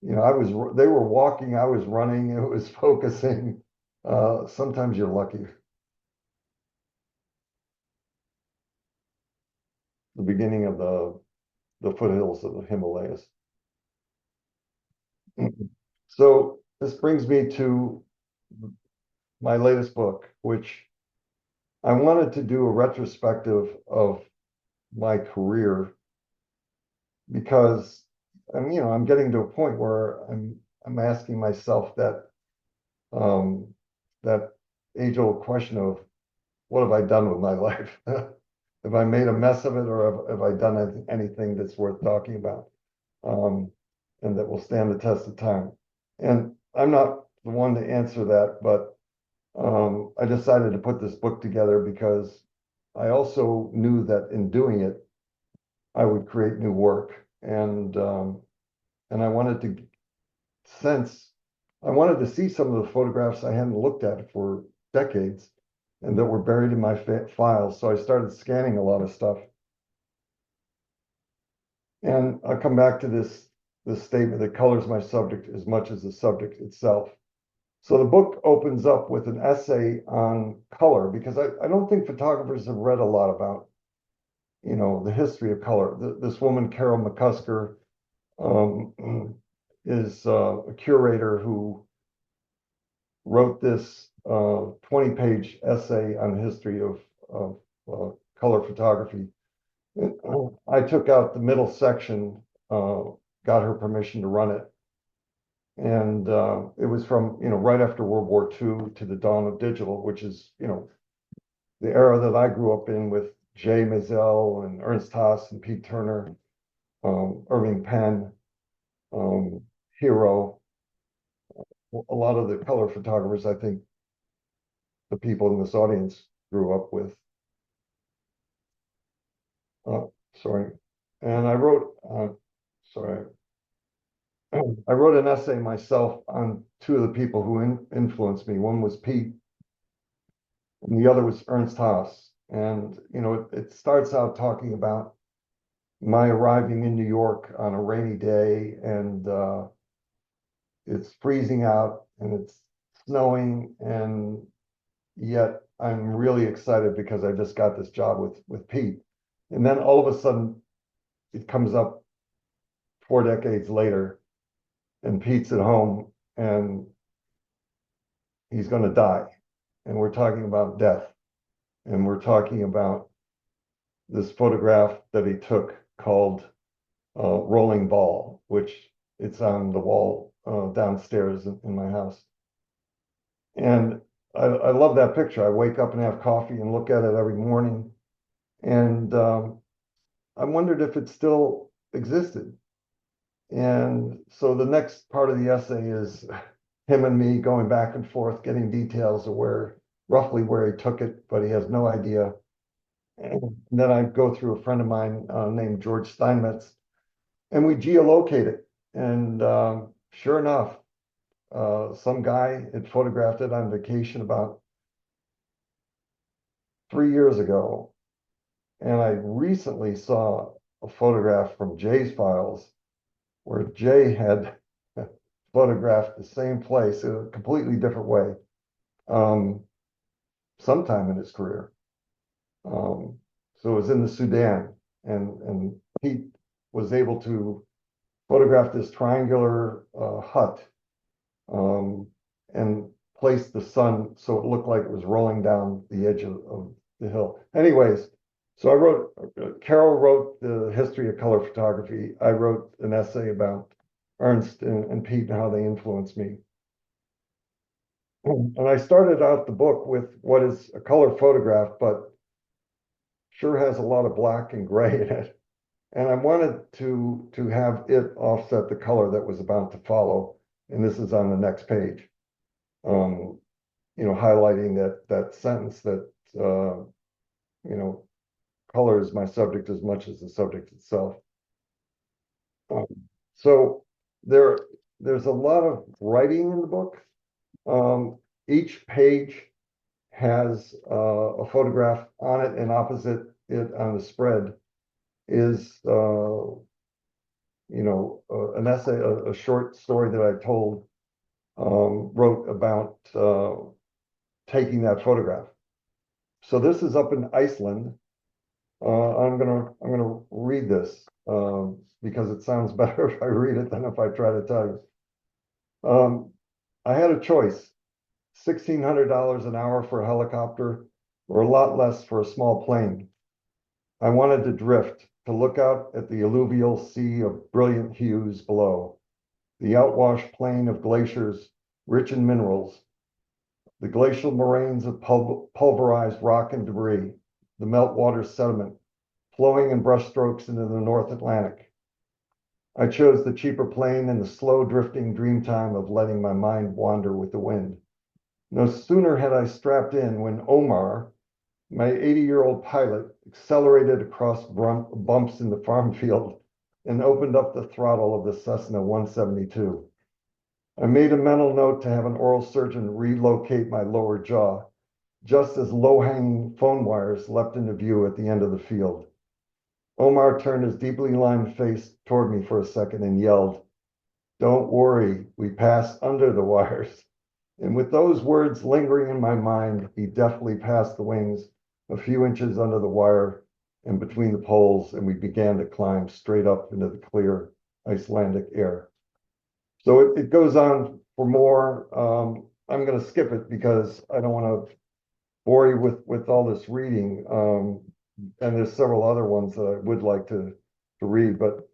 You know, they were walking, I was running, it was focusing. Sometimes you're lucky. The beginning of the foothills of the Himalayas. So this brings me to my latest book, which I wanted to do a retrospective of my career, because I'm getting to a point where I'm asking myself that age-old question of what have I done with my life? Have I made a mess of it, or have I done anything that's worth talking about, and that will stand the test of time? And I'm not the one to answer that, but I decided to put this book together because I also knew that in doing it, I would create new work, and I wanted to I wanted to see some of the photographs I hadn't looked at for decades and that were buried in my files. So I started scanning a lot of stuff. And I'll come back to this statement that colors my subject as much as the subject itself. So the book opens up with an essay on color, because I don't think photographers have read a lot about, the history of color. This woman, Carol McCusker, is a curator who wrote this 20-page essay on the history of color photography. I took out the middle section, got her permission to run it. And it was from, right after World War II to the dawn of digital, which is, the era that I grew up in with Jay Maisel and Ernst Haas and Pete Turner, Irving Penn, Hero, a lot of the color photographers I think the people in this audience grew up with. Sorry. And I wrote an essay myself on two of the people who influenced me. One was Pete, and the other was Ernst Haas. And, it starts out talking about my arriving in New York on a rainy day, and it's freezing out and it's snowing, and yet I'm really excited because I just got this job with Pete. And then all of a sudden it comes up 4 decades later, and Pete's at home and he's going to die. And we're talking about death. And we're talking about this photograph that he took called Rolling Ball, which it's on the wall downstairs in my house. And I love that picture. I wake up and have coffee and look at it every morning. And I wondered if it still existed. And so the next part of the essay is him and me going back and forth, getting details of roughly where he took it, but he has no idea. And then I go through a friend of mine named George Steinmetz, and we geolocate it. And sure enough, some guy had photographed it on vacation about 3 years ago. And I recently saw a photograph from Jay's files where Jay had photographed the same place in a completely different way, sometime in his career. So it was in the Sudan, and Pete was able to photograph this triangular hut and place the sun so it looked like it was rolling down the edge of the hill. Anyways, so Carol wrote the history of color photography. I wrote an essay about Ernst and Pete and how they influenced me. And I started out the book with what is a color photograph, but sure has a lot of black and gray in it. And I wanted to have it offset the color that was about to follow. And this is on the next page. Highlighting that sentence that, color is my subject as much as the subject itself. So there's a lot of writing in the book. Each page has a photograph on it, and opposite it on the spread is an essay, a short story that I wrote about taking that photograph. So this is up in Iceland. I'm gonna read this because it sounds better if I read it than if I try to tell you. I had a choice: $1,600 an hour for a helicopter, or a lot less for a small plane. I wanted to drift, to look out at the alluvial sea of brilliant hues below, the outwashed plain of glaciers rich in minerals, the glacial moraines of pulverized rock and debris, the meltwater sediment flowing in brushstrokes into the North Atlantic. I chose the cheaper plane and the slow drifting dream time of letting my mind wander with the wind. No sooner had I strapped in when Omar, my 80-year-old pilot, accelerated across bumps in the farm field and opened up the throttle of the Cessna 172. I made a mental note to have an oral surgeon relocate my lower jaw, just as low-hanging phone wires leapt into view at the end of the field. Omar turned his deeply lined face toward me for a second and yelled, "Don't worry, we passed under the wires." And with those words lingering in my mind, he deftly passed the wings a few inches under the wire and between the poles, and we began to climb straight up into the clear Icelandic air. So it goes on for more. I'm going to skip it because I don't want to bore you with all this reading. And there's several other ones that I would like to read, but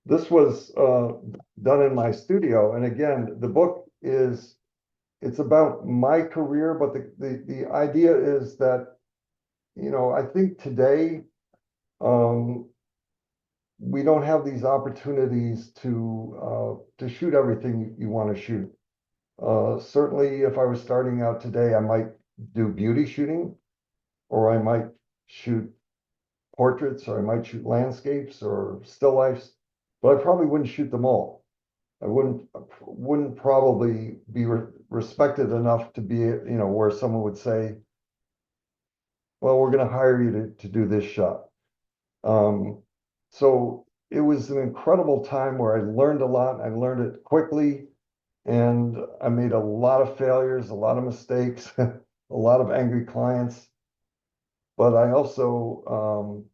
this was done in my studio. And again, the book it's about my career, but the idea is that, I think today, we don't have these opportunities to shoot everything you want to shoot. Certainly, if I was starting out today, I might do beauty shooting, or I might shoot portraits, or I might shoot landscapes or still lifes, but I probably wouldn't shoot them all. I wouldn't probably be respected enough to be, where someone would say, well, we're going to hire you to do this shot. So it was an incredible time where I learned a lot. I learned it quickly, and I made a lot of failures, a lot of mistakes, a lot of angry clients, but I also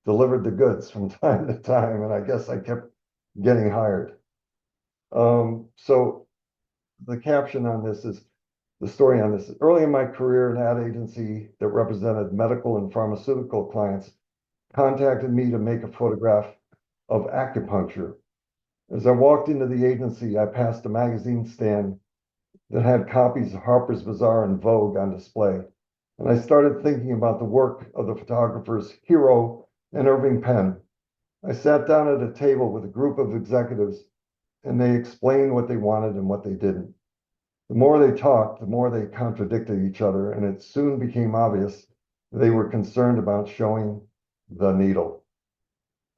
delivered the goods from time to time, and I guess I kept getting hired. So the caption on this is, the story on this: early in my career, an ad agency that represented medical and pharmaceutical clients contacted me to make a photograph of acupuncture. As I walked into the agency, I passed a magazine stand that had copies of Harper's Bazaar and Vogue on display, and I started thinking about the work of the photographers Hero and Irving Penn. I sat down at a table with a group of executives, and they explained what they wanted and what they didn't. The more they talked, the more they contradicted each other, and it soon became obvious they were concerned about showing the needle.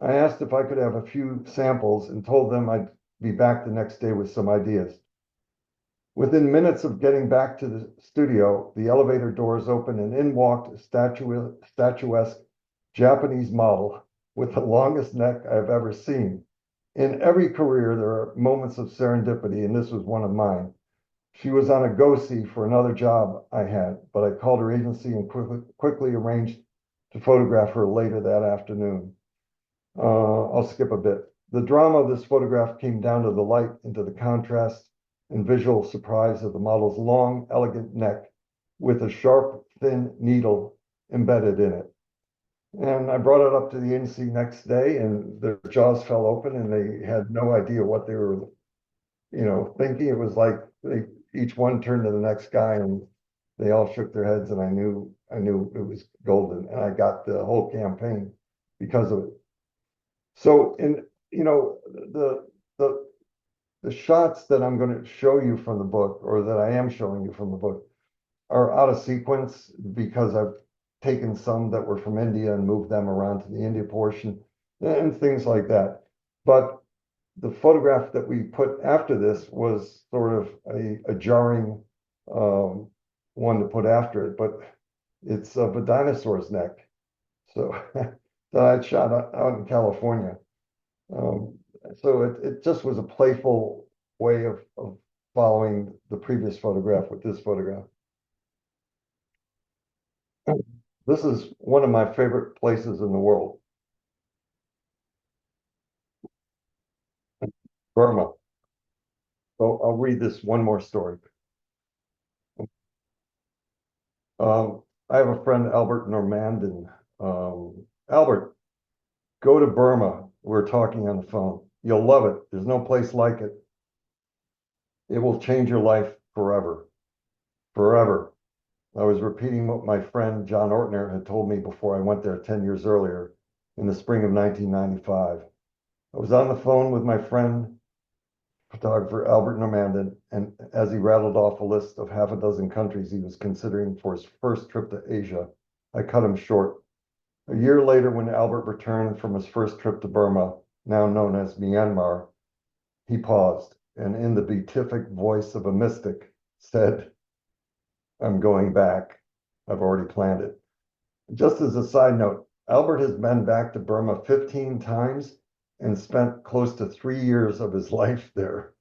I asked if I could have a few samples and told them I'd be back the next day with some ideas. Within minutes of getting back to the studio, the elevator doors opened and in walked a statuesque Japanese model with the longest neck I've ever seen. In every career, there are moments of serendipity, and this was one of mine. She was on a go-see for another job I had, but I called her agency and quickly arranged to photograph her later that afternoon. I'll skip a bit. The drama of this photograph came down to the light and to the contrast and visual surprise of the model's long, elegant neck with a sharp, thin needle embedded in it. And I brought it up to the NC next day, and their jaws fell open, and they had no idea what they were, thinking. It was like each one turned to the next guy, and they all shook their heads, and I knew it was golden, and I got the whole campaign because of it. So, the the the shots that I'm going to show you from the book, or that I am showing you from the book, are out of sequence because I've taken some that were from India and moved them around to the India portion and things like that. But the photograph that we put after this was sort of a jarring one to put after it, but it's of a dinosaur's neck. So that I'd shot out in California. Um, so it just was a playful way of following the previous photograph with this photograph. This is one of my favorite places in the world, Burma. So I'll read this one more story. I have a friend, Albert Normandin. Albert, go to Burma. We're talking on the phone. You'll love it. There's no place like it. It will change your life forever. Forever. I was repeating what my friend John Ortner had told me before I went there 10 years earlier in the spring of 1995. I was on the phone with my friend, photographer Albert Normandin, and as he rattled off a list of half a dozen countries he was considering for his first trip to Asia, I cut him short. A year later, when Albert returned from his first trip to Burma, now known as Myanmar, he paused and, in the beatific voice of a mystic, said, "I'm going back. I've already planned it." Just as a side note, Albert has been back to Burma 15 times and spent close to 3 years of his life there.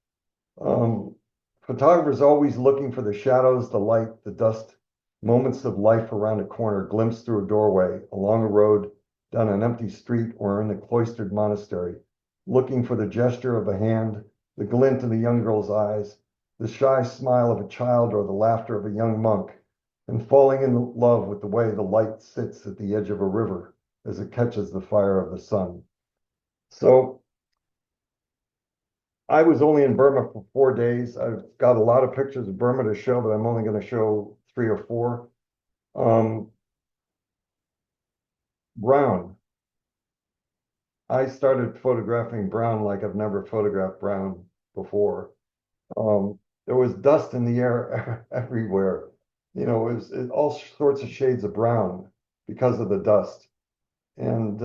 Um, Photographers always looking for the shadows, the light, the dust, moments of life around a corner, glimpsed through a doorway, along a road, down an empty street, or in a cloistered monastery, looking for the gesture of a hand, the glint in a young girl's eyes, the shy smile of a child, or the laughter of a young monk, and falling in love with the way the light sits at the edge of a river as it catches the fire of the sun. So I was only in Burma for 4 days. I've got a lot of pictures of Burma to show, but I'm only going to show 3 or 4. Brown. I started photographing brown like I've never photographed brown before. There was dust in the air everywhere. It all sorts of shades of brown because of the dust. And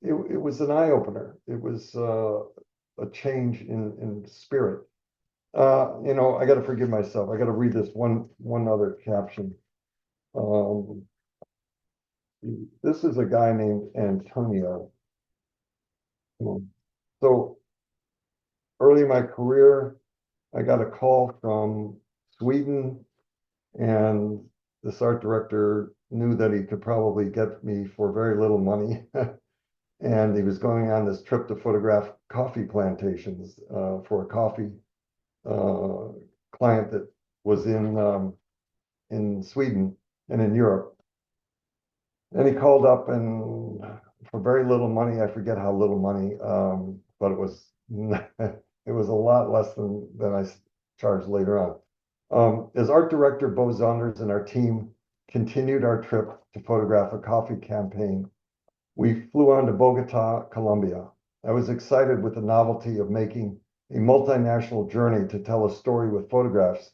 it was an eye opener. It was a change in spirit. I got to forgive myself. I got to read this one other caption. This is a guy named Antonio. So early in my career, I got a call from Sweden, and this art director knew that he could probably get me for very little money. And he was going on this trip to photograph coffee plantations for a coffee client that was in Sweden and in Europe. And he called up, and for very little money, I forget how little money, but it was it was a lot less than I charged later on. As art director, Bo Zonders and our team continued our trip to photograph a coffee campaign. We flew on to Bogota, Colombia. I was excited with the novelty of making a multinational journey to tell a story with photographs,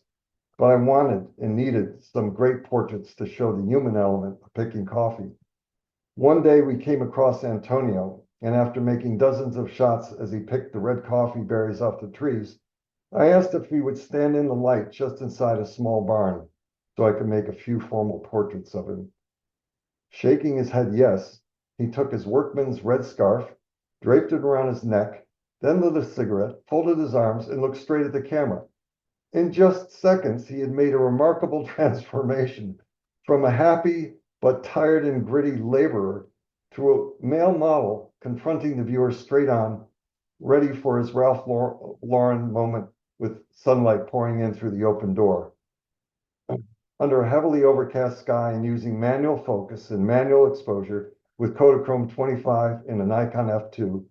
but I wanted and needed some great portraits to show the human element of picking coffee. One day we came across Antonio, and after making dozens of shots as he picked the red coffee berries off the trees, I asked if he would stand in the light just inside a small barn so I could make a few formal portraits of him. Shaking his head yes, he took his workman's red scarf, draped it around his neck, then lit a cigarette, folded his arms, and looked straight at the camera. In just seconds, he had made a remarkable transformation from a happy but tired and gritty laborer to a male model confronting the viewer straight on, ready for his Ralph Lauren moment with sunlight pouring in through the open door. under a heavily overcast sky and using manual focus and manual exposure with Kodachrome 25 and a Nikon F2.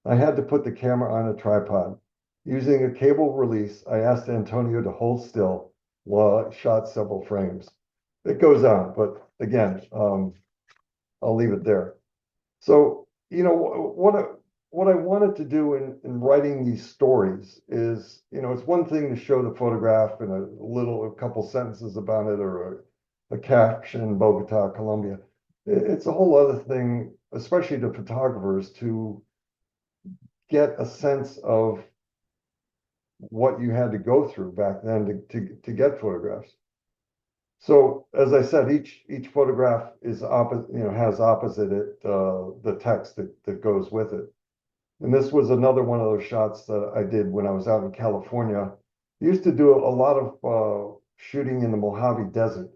I had to put the camera on a tripod. Using a cable release, I asked Antonio to hold still while I shot several frames. It goes on, but again, I'll leave it there. So, what I wanted to do in writing these stories is, it's one thing to show the photograph and a couple sentences about it, or a caption, Bogota, Colombia. It's a whole other thing, especially to photographers, to get a sense of what you had to go through back then to get photographs. So as I said, each photograph is has opposite it the text that goes with it. And this was another one of those shots that I did when I was out in California. I used to do a lot of shooting in the Mojave Desert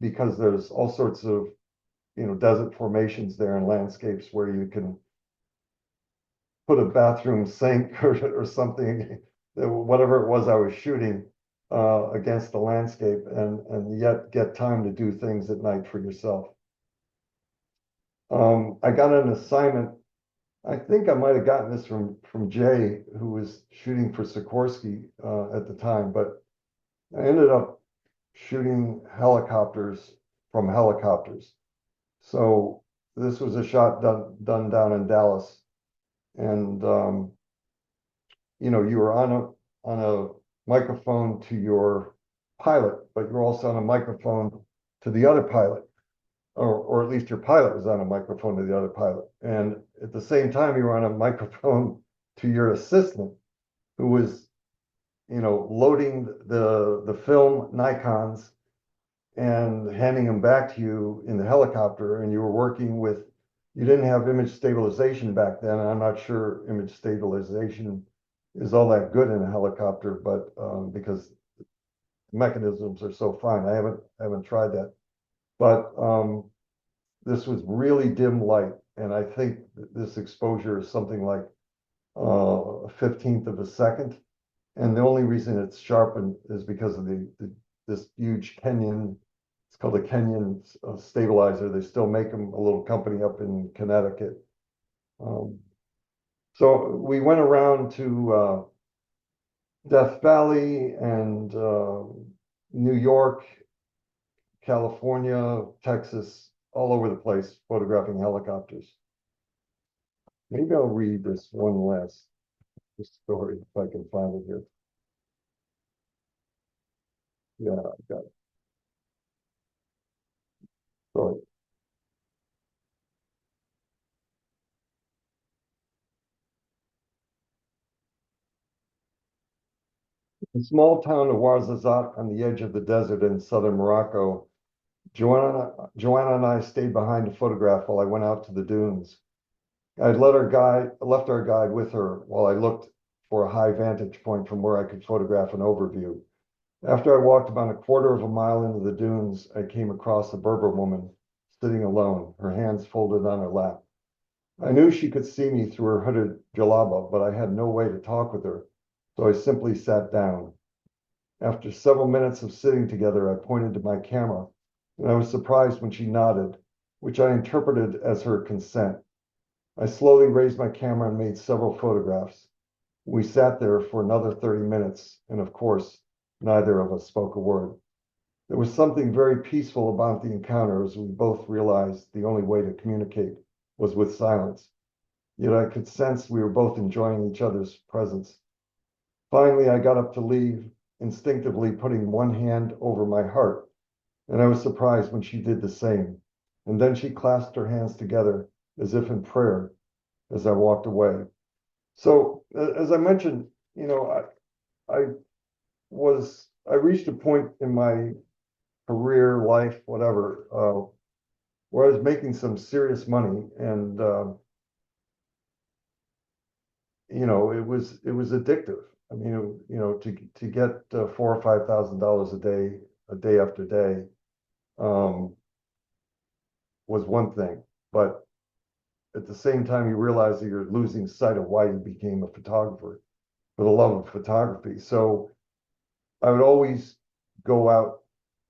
because there's all sorts of desert formations there and landscapes where you can put a bathroom sink or something, whatever it was I was shooting against the landscape, and yet get time to do things at night for yourself. I got an assignment. I think I might have gotten this from Jay, who was shooting for Sikorsky at the time, but I ended up shooting helicopters from helicopters. So this was a shot done down in Dallas, and you were on a microphone to your pilot, but you're also on a microphone to the other pilot, or at least your pilot was on a microphone to the other pilot. And at the same time, you were on a microphone to your assistant, who was, loading the film Nikons and handing them back to you in the helicopter. And you were working with, you didn't have image stabilization back then. I'm not sure image stabilization is all that good in a helicopter, but because mechanisms are so fine, I haven't tried that. But this was really dim light, and I think this exposure is something like a 15th of a second. And the only reason it's sharpened is because of this huge Kenyan. It's called a Kenyan stabilizer. They still make them, a little company up in Connecticut. So we went around to Death Valley and New York, California, Texas, all over the place, photographing helicopters. Maybe I'll read this one last story if I can find it here. Yeah, I got it. Sorry. The small town of Ouarzazate on the edge of the desert in southern Morocco, Joanna and I stayed behind to photograph while I went out to the dunes. I'd left our guide with her while I looked for a high vantage point from where I could photograph an overview. After I walked about a quarter of a mile into the dunes, I came across a Berber woman sitting alone, her hands folded on her lap. I knew she could see me through her hooded jalaba, but I had no way to talk with her, so I simply sat down. After several minutes of sitting together, I pointed to my camera, and I was surprised when she nodded, which I interpreted as her consent. I slowly raised my camera and made several photographs. We sat there for another 30 minutes, and of course, neither of us spoke a word. There was something very peaceful about the encounter, as we both realized the only way to communicate was with silence. Yet I could sense we were both enjoying each other's presence. Finally, I got up to leave, instinctively putting one hand over my heart, and I was surprised when she did the same. And then she clasped her hands together as if in prayer as I walked away. So as I mentioned, I reached a point in my career, life, whatever, where I was making some serious money, and it was addictive. I mean, to get $4,000 or $5,000 a day after day, was one thing, but at the same time, you realize that you're losing sight of why you became a photographer, for the love of photography. So I would always go out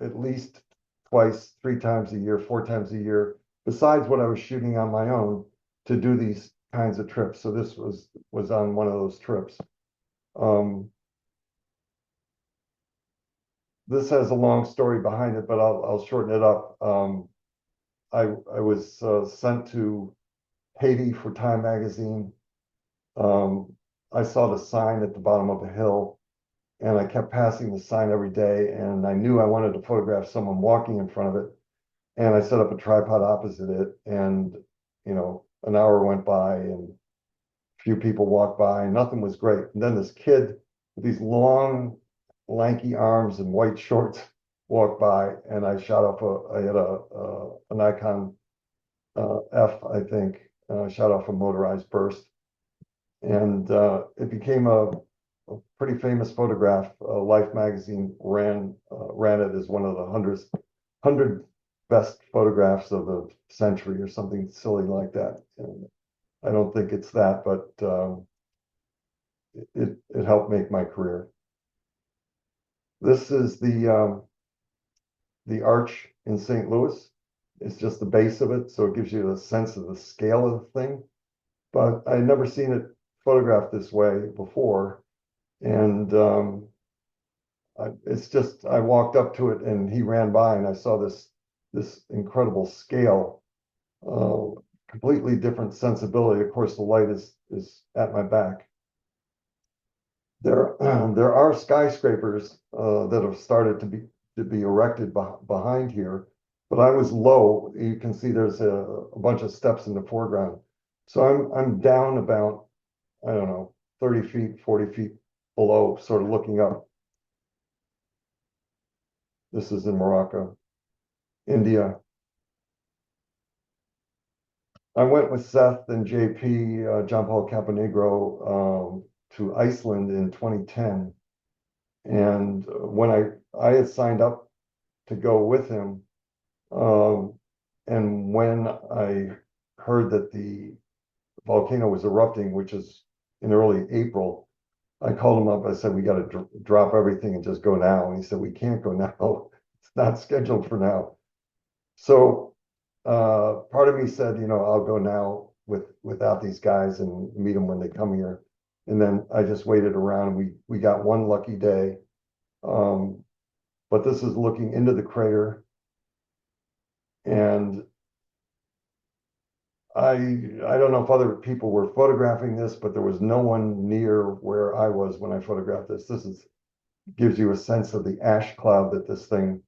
at least twice, 3 times a year, 4 times a year, besides what I was shooting on my own, to do these kinds of trips. So this was on one of those trips. This has a long story behind it, but I'll shorten it up. I was sent to Haiti for Time magazine. I saw the sign at the bottom of a hill, and I kept passing the sign every day, and I knew I wanted to photograph someone walking in front of it. And I set up a tripod opposite it, and an hour went by, and a few people walked by, and nothing was great. And then this kid with these long, lanky arms and white shorts walked by, and I shot off I had a Nikon F, I think, shot off a motorized burst, and it became a pretty famous photograph. Life magazine ran it as one of the 100 best photographs of the century or something silly like that. And I don't think it's that, but it helped make my career. This is the arch in St. Louis. It's just the base of it, so it gives you a sense of the scale of the thing. But I'd never seen it photographed this way before, and it's just, I walked up to it and he ran by, and I saw this incredible scale, completely different sensibility. Of course, the light is at my back. There are skyscrapers that have started to be erected behind here, but I was low. You can see there's a bunch of steps in the foreground, so I'm down about, I don't know, 30 feet, 40 feet below, sort of looking up. This is in Morocco, India. I went with Seth and JP, John Paul Caponegro, to Iceland in 2010. And when I had signed up to go with him, and when I heard that the volcano was erupting, which is in early April, I called him up. I said, we got to drop everything and just go now. And he said, we can't go now. It's not scheduled for now. So part of me said, I'll go now without these guys and meet them when they come here. And then I just waited around, and we got one lucky day. But this is looking into the crater, and I don't know if other people were photographing this, but there was no one near where I was when I photographed this. Gives you a sense of the ash cloud that this thing.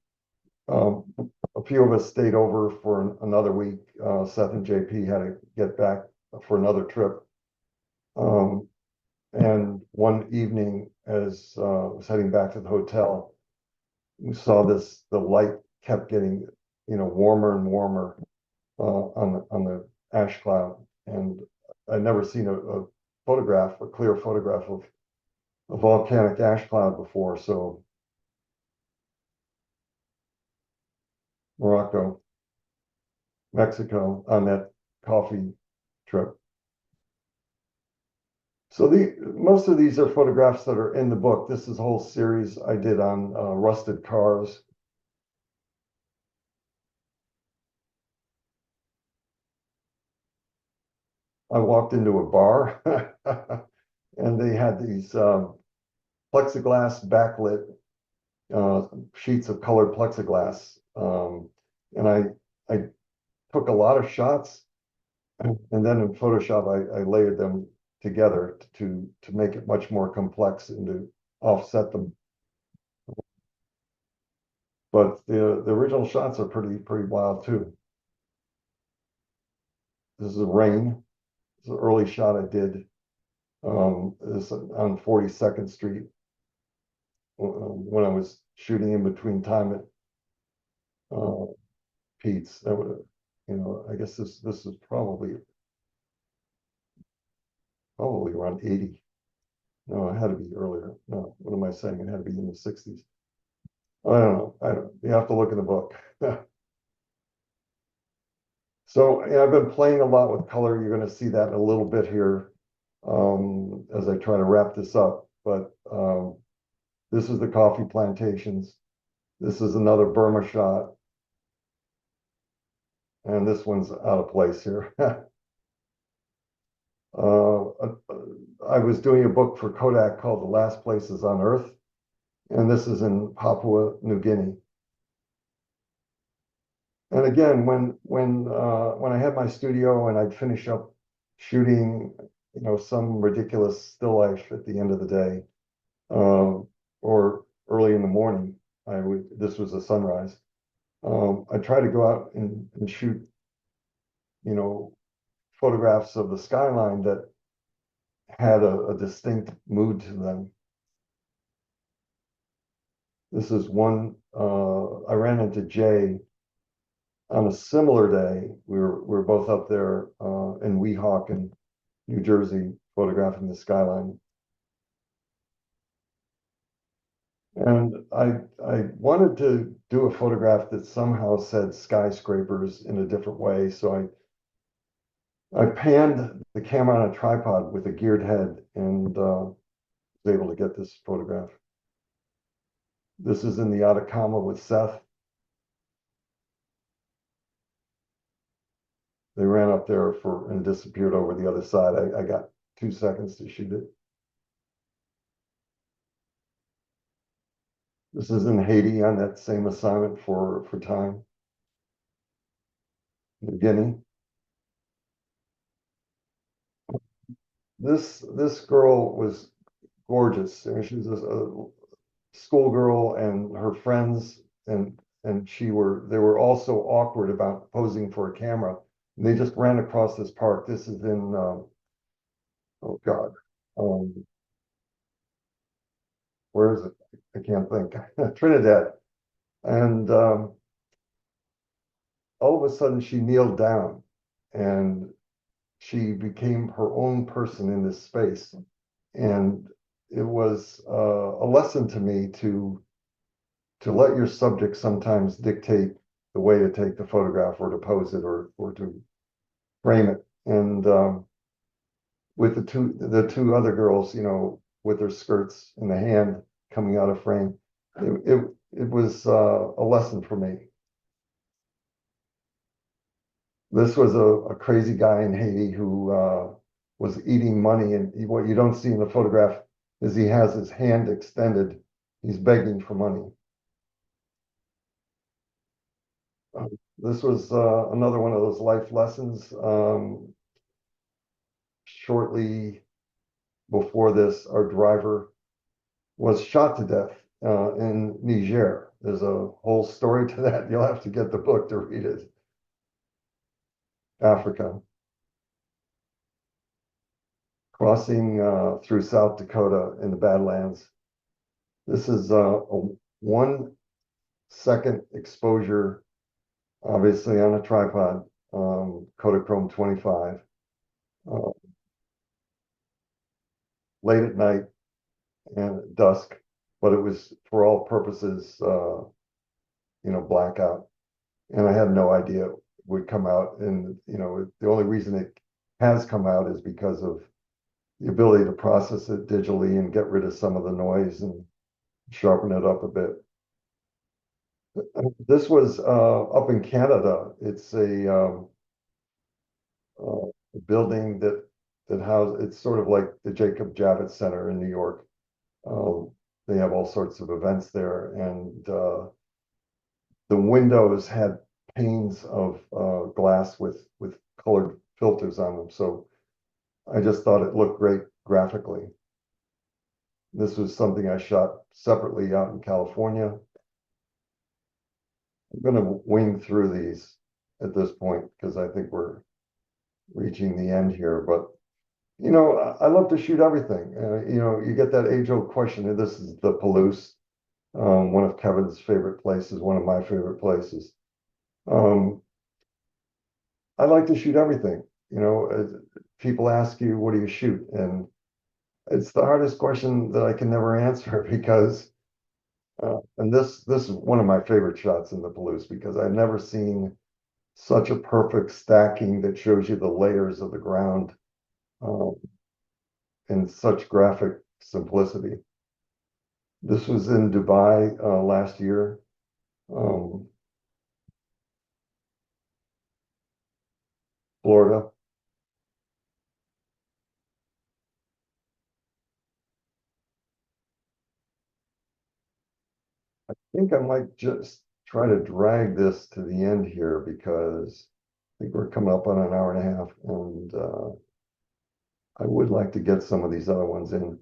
A few of us stayed over for another week. Seth and JP had to get back for another trip. And one evening, as I was heading back to the hotel, we saw the light kept getting, warmer and warmer on the ash cloud. And I'd never seen a clear photograph of a volcanic ash cloud before. So Morocco, Mexico on that coffee trip. So most of these are photographs that are in the book. This is a whole series I did on rusted cars. I walked into a bar and they had these plexiglass backlit sheets of colored plexiglass. And I took a lot of shots, and then in Photoshop, I layered them together to make it much more complex and to offset them. But the original shots are pretty wild too. This is rain. It's an early shot I did. This on 42nd Street when I was shooting in between time at Pete's. That would, I guess this is probably around 80. No, it had to be earlier. No, what am I saying? It had to be in the 60s. I don't know. You have to look in the book. So I've been playing a lot with color. You're going to see that in a little bit here as I try to wrap this up. But this is the coffee plantations. This is another Burma shot. And this one's out of place here. I was doing a book for Kodak called The Last Places on Earth, and this is in Papua New Guinea. And again, when I had my studio and I'd finish up shooting, some ridiculous still life at the end of the day, or early in the morning, this was a sunrise. I try to go out and shoot, photographs of the skyline that had a distinct mood to them. This is one, I ran into Jay on a similar day. We were both up there in Weehawken, New Jersey, photographing the skyline. And I wanted to do a photograph that somehow said skyscrapers in a different way. So I panned the camera on a tripod with a geared head and was able to get this photograph. This is in the Atacama with Seth. They ran up there and disappeared over the other side. I got 2 seconds to shoot it. This is in Haiti on that same assignment for time. New Guinea. This girl was gorgeous. And she was a schoolgirl, and her friends and they were also awkward about posing for a camera. And they just ran across this park. This is in oh God, where is it? I can't think. Trinidad. And all of a sudden she kneeled down and she became her own person in this space. And it was a lesson to me to let your subject sometimes dictate the way to take the photograph or to pose it or to frame it. And with the two other girls, with their skirts in the hand coming out of frame, it was a lesson for me. This was a crazy guy in Haiti who was eating money, and what you don't see in the photograph is he has his hand extended. He's begging for money. This was another one of those life lessons. Shortly before this, our driver was shot to death in Niger. There's a whole story to that. You'll have to get the book to read it. Africa. Crossing through South Dakota in the Badlands. This is a 1 second exposure, obviously on a tripod, Kodachrome 25. Late at night and dusk, but it was for all purposes, blackout. And I had no idea it would come out. And, the only reason it has come out is because of the ability to process it digitally and get rid of some of the noise and sharpen it up a bit. This was up in Canada. It's a building that it's sort of like the Jacob Javits Center in New York. They have all sorts of events there, and the windows had panes of glass with colored filters on them. So I just thought it looked great graphically. This was something I shot separately out in California. I'm going to wing through these at this point because I think we're reaching the end here. But, I love to shoot everything. You get that age-old question, and this is the Palouse, one of Kevin's favorite places, one of my favorite places. I like to shoot everything. People ask you, what do you shoot? And it's the hardest question that I can never answer because, and this is one of my favorite shots in the Palouse because I've never seen such a perfect stacking that shows you the layers of the ground in such graphic simplicity. This was in Dubai last year. um, Florida. I think I might just try to drag this to the end here because I think we're coming up on an hour and a half, and I would like to get some of these other ones in.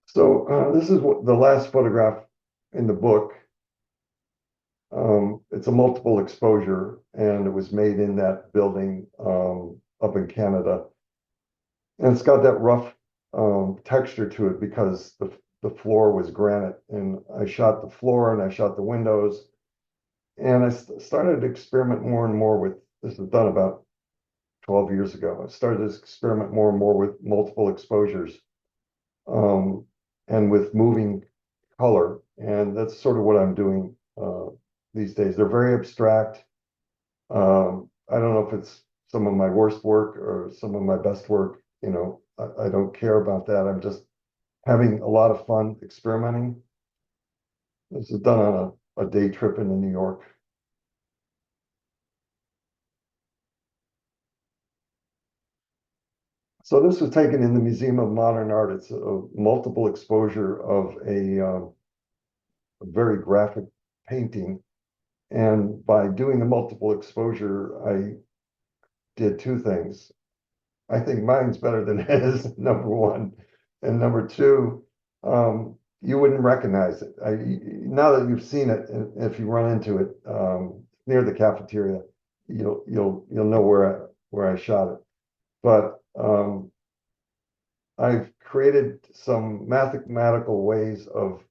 So this is what the last photograph in the book. It's a multiple exposure, and it was made in that building up in Canada. And it's got that rough texture to it because the floor was granite. And I shot the floor and I shot the windows. And I started to experiment more and more with this. Was done about 12 years ago. I started to experiment more and more with multiple exposures um, and with moving color. And that's sort of what I'm doing these days. They're very abstract. I don't know if it's some of my worst work or some of my best work. You know, I don't care about that. I'm just having a lot of fun experimenting. This is done on a day trip into New York. So this was taken in the Museum of Modern Art. It's a multiple exposure of a very graphic painting. And by doing the multiple exposure, I did two things. I think mine's better than his, number one. And number two, you wouldn't recognize it. Now that you've seen it, and if you run into it near the cafeteria, you'll know where I shot it. But I've created some mathematical ways of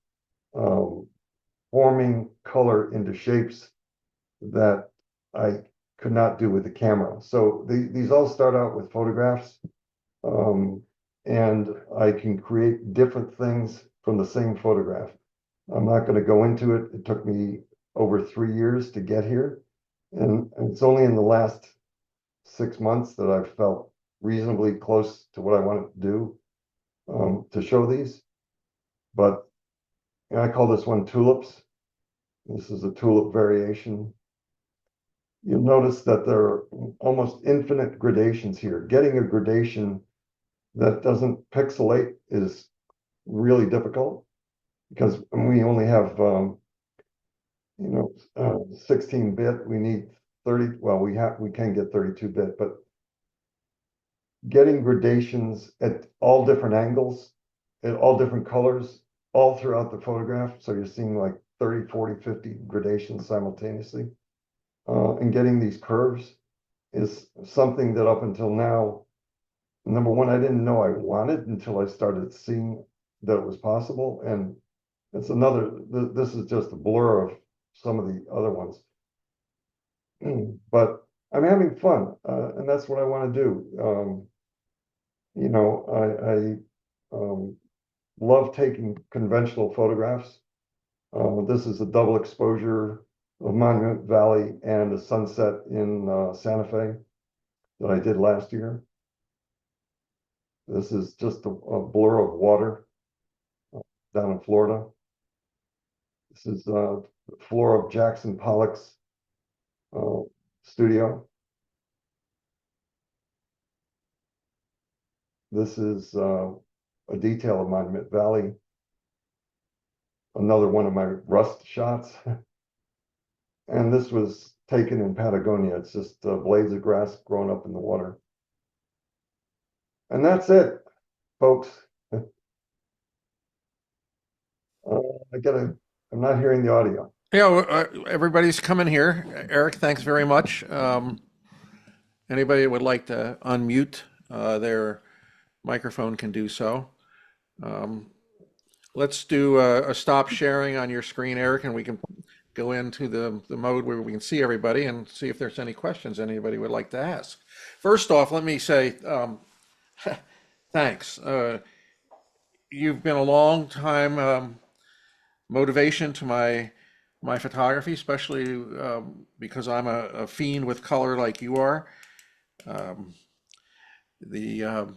um, forming color into shapes that I could not do with the camera. So these all start out with photographs, and I can create different things from the same photograph. I'm not going to go into it. It took me over 3 years to get here, and it's only in the last 6 months that I've felt reasonably close to what I wanted to do to show these. But I call this one tulips. This is a tulip variation. You'll notice that there are almost infinite gradations here. Getting a gradation that doesn't pixelate is really difficult because we only have 16-bit. We need 30. Well, we can get 32-bit, but getting gradations at all different angles, at all different colors, all throughout the photograph. So you're seeing like 30, 40, 50 gradations simultaneously. And getting these curves is something that up until now, number one, I didn't know I wanted until I started seeing that it was possible. And it's this is just a blur of some of the other ones. But I'm having fun, and that's what I want to do. I love taking conventional photographs. This is a double exposure of Monument Valley and a sunset in Santa Fe that I did last year. This is just a blur of water down in Florida. This is the floor of Jackson Pollock's studio. This is a detail of Monument Valley. Another one of my rust shots. And this was taken in Patagonia. It's just blades of grass growing up in the water. And that's it, folks. I'm not hearing the audio. Yeah, everybody's coming here. Eric, thanks very much. Anybody that would like to unmute their microphone can do so. Let's do a stop sharing on your screen, Eric, and we can go into the mode where we can see everybody and see if there's any questions anybody would like to ask. First off, let me say thanks. You've been a long time motivation to my photography, especially because I'm a fiend with color like you are. Um, the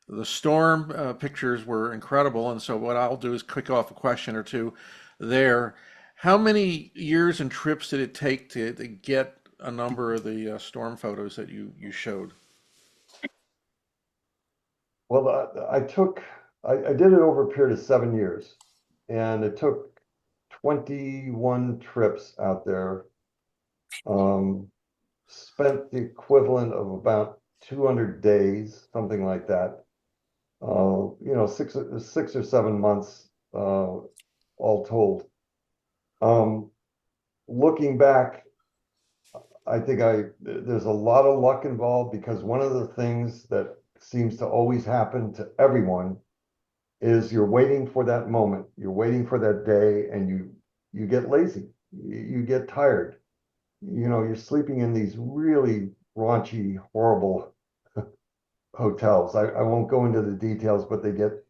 the storm pictures were incredible, and so what I'll do is kick off a question or two. there. How many years and trips did it take to get a number of the storm photos that you showed? Well, I did it over a period of 7 years, and it took 21 trips out there. Spent the equivalent of about 200 days, something like that. Six or 7 months, all told. Um, Looking back, I think there's a lot of luck involved, because one of the things that seems to always happen to everyone is you're waiting for that moment, you're waiting for that day, and you get lazy, you get tired. You're sleeping in these really raunchy, horrible hotels. I won't go into the details, but the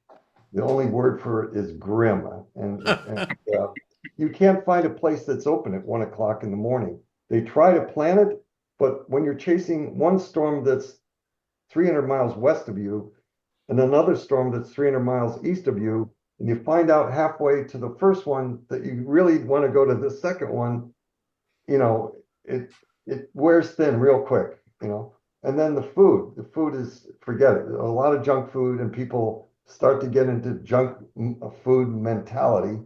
only word for it is grim. And you can't find a place that's open at 1 o'clock in the morning. They try to plan it, but when you're chasing one storm that's 300 miles west of you and another storm that's 300 miles east of you, and you find out halfway to the first one that you really want to go to the second one, you know, it wears thin real quick. And then the food is, forget it, a lot of junk food, and people start to get into junk food mentality.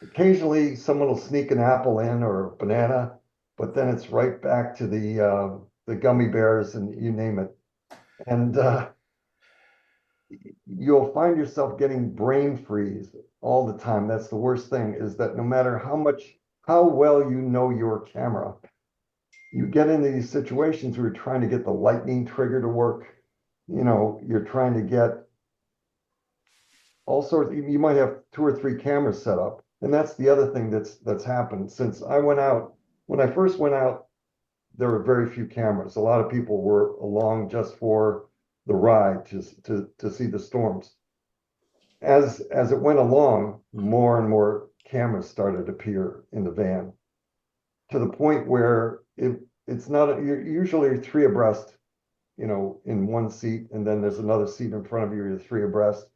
Occasionally, someone will sneak an apple in or a banana, but then it's right back to the gummy bears and you name it. And you'll find yourself getting brain freeze all the time. That's the worst thing, is that no matter how well you know your camera, you get into these situations where you're trying to get the lightning trigger to work. You're trying to get all sorts. You might have 2 or 3 cameras set up, and that's the other thing that's happened since I went out. When I first went out, there were very few cameras. A lot of people were along just for the ride to see the storms. As it went along, more and more cameras started to appear in the van, to the point where it's not, you're usually 3 abreast, in one seat, and then there's another seat in front of you, you're 3 abreast.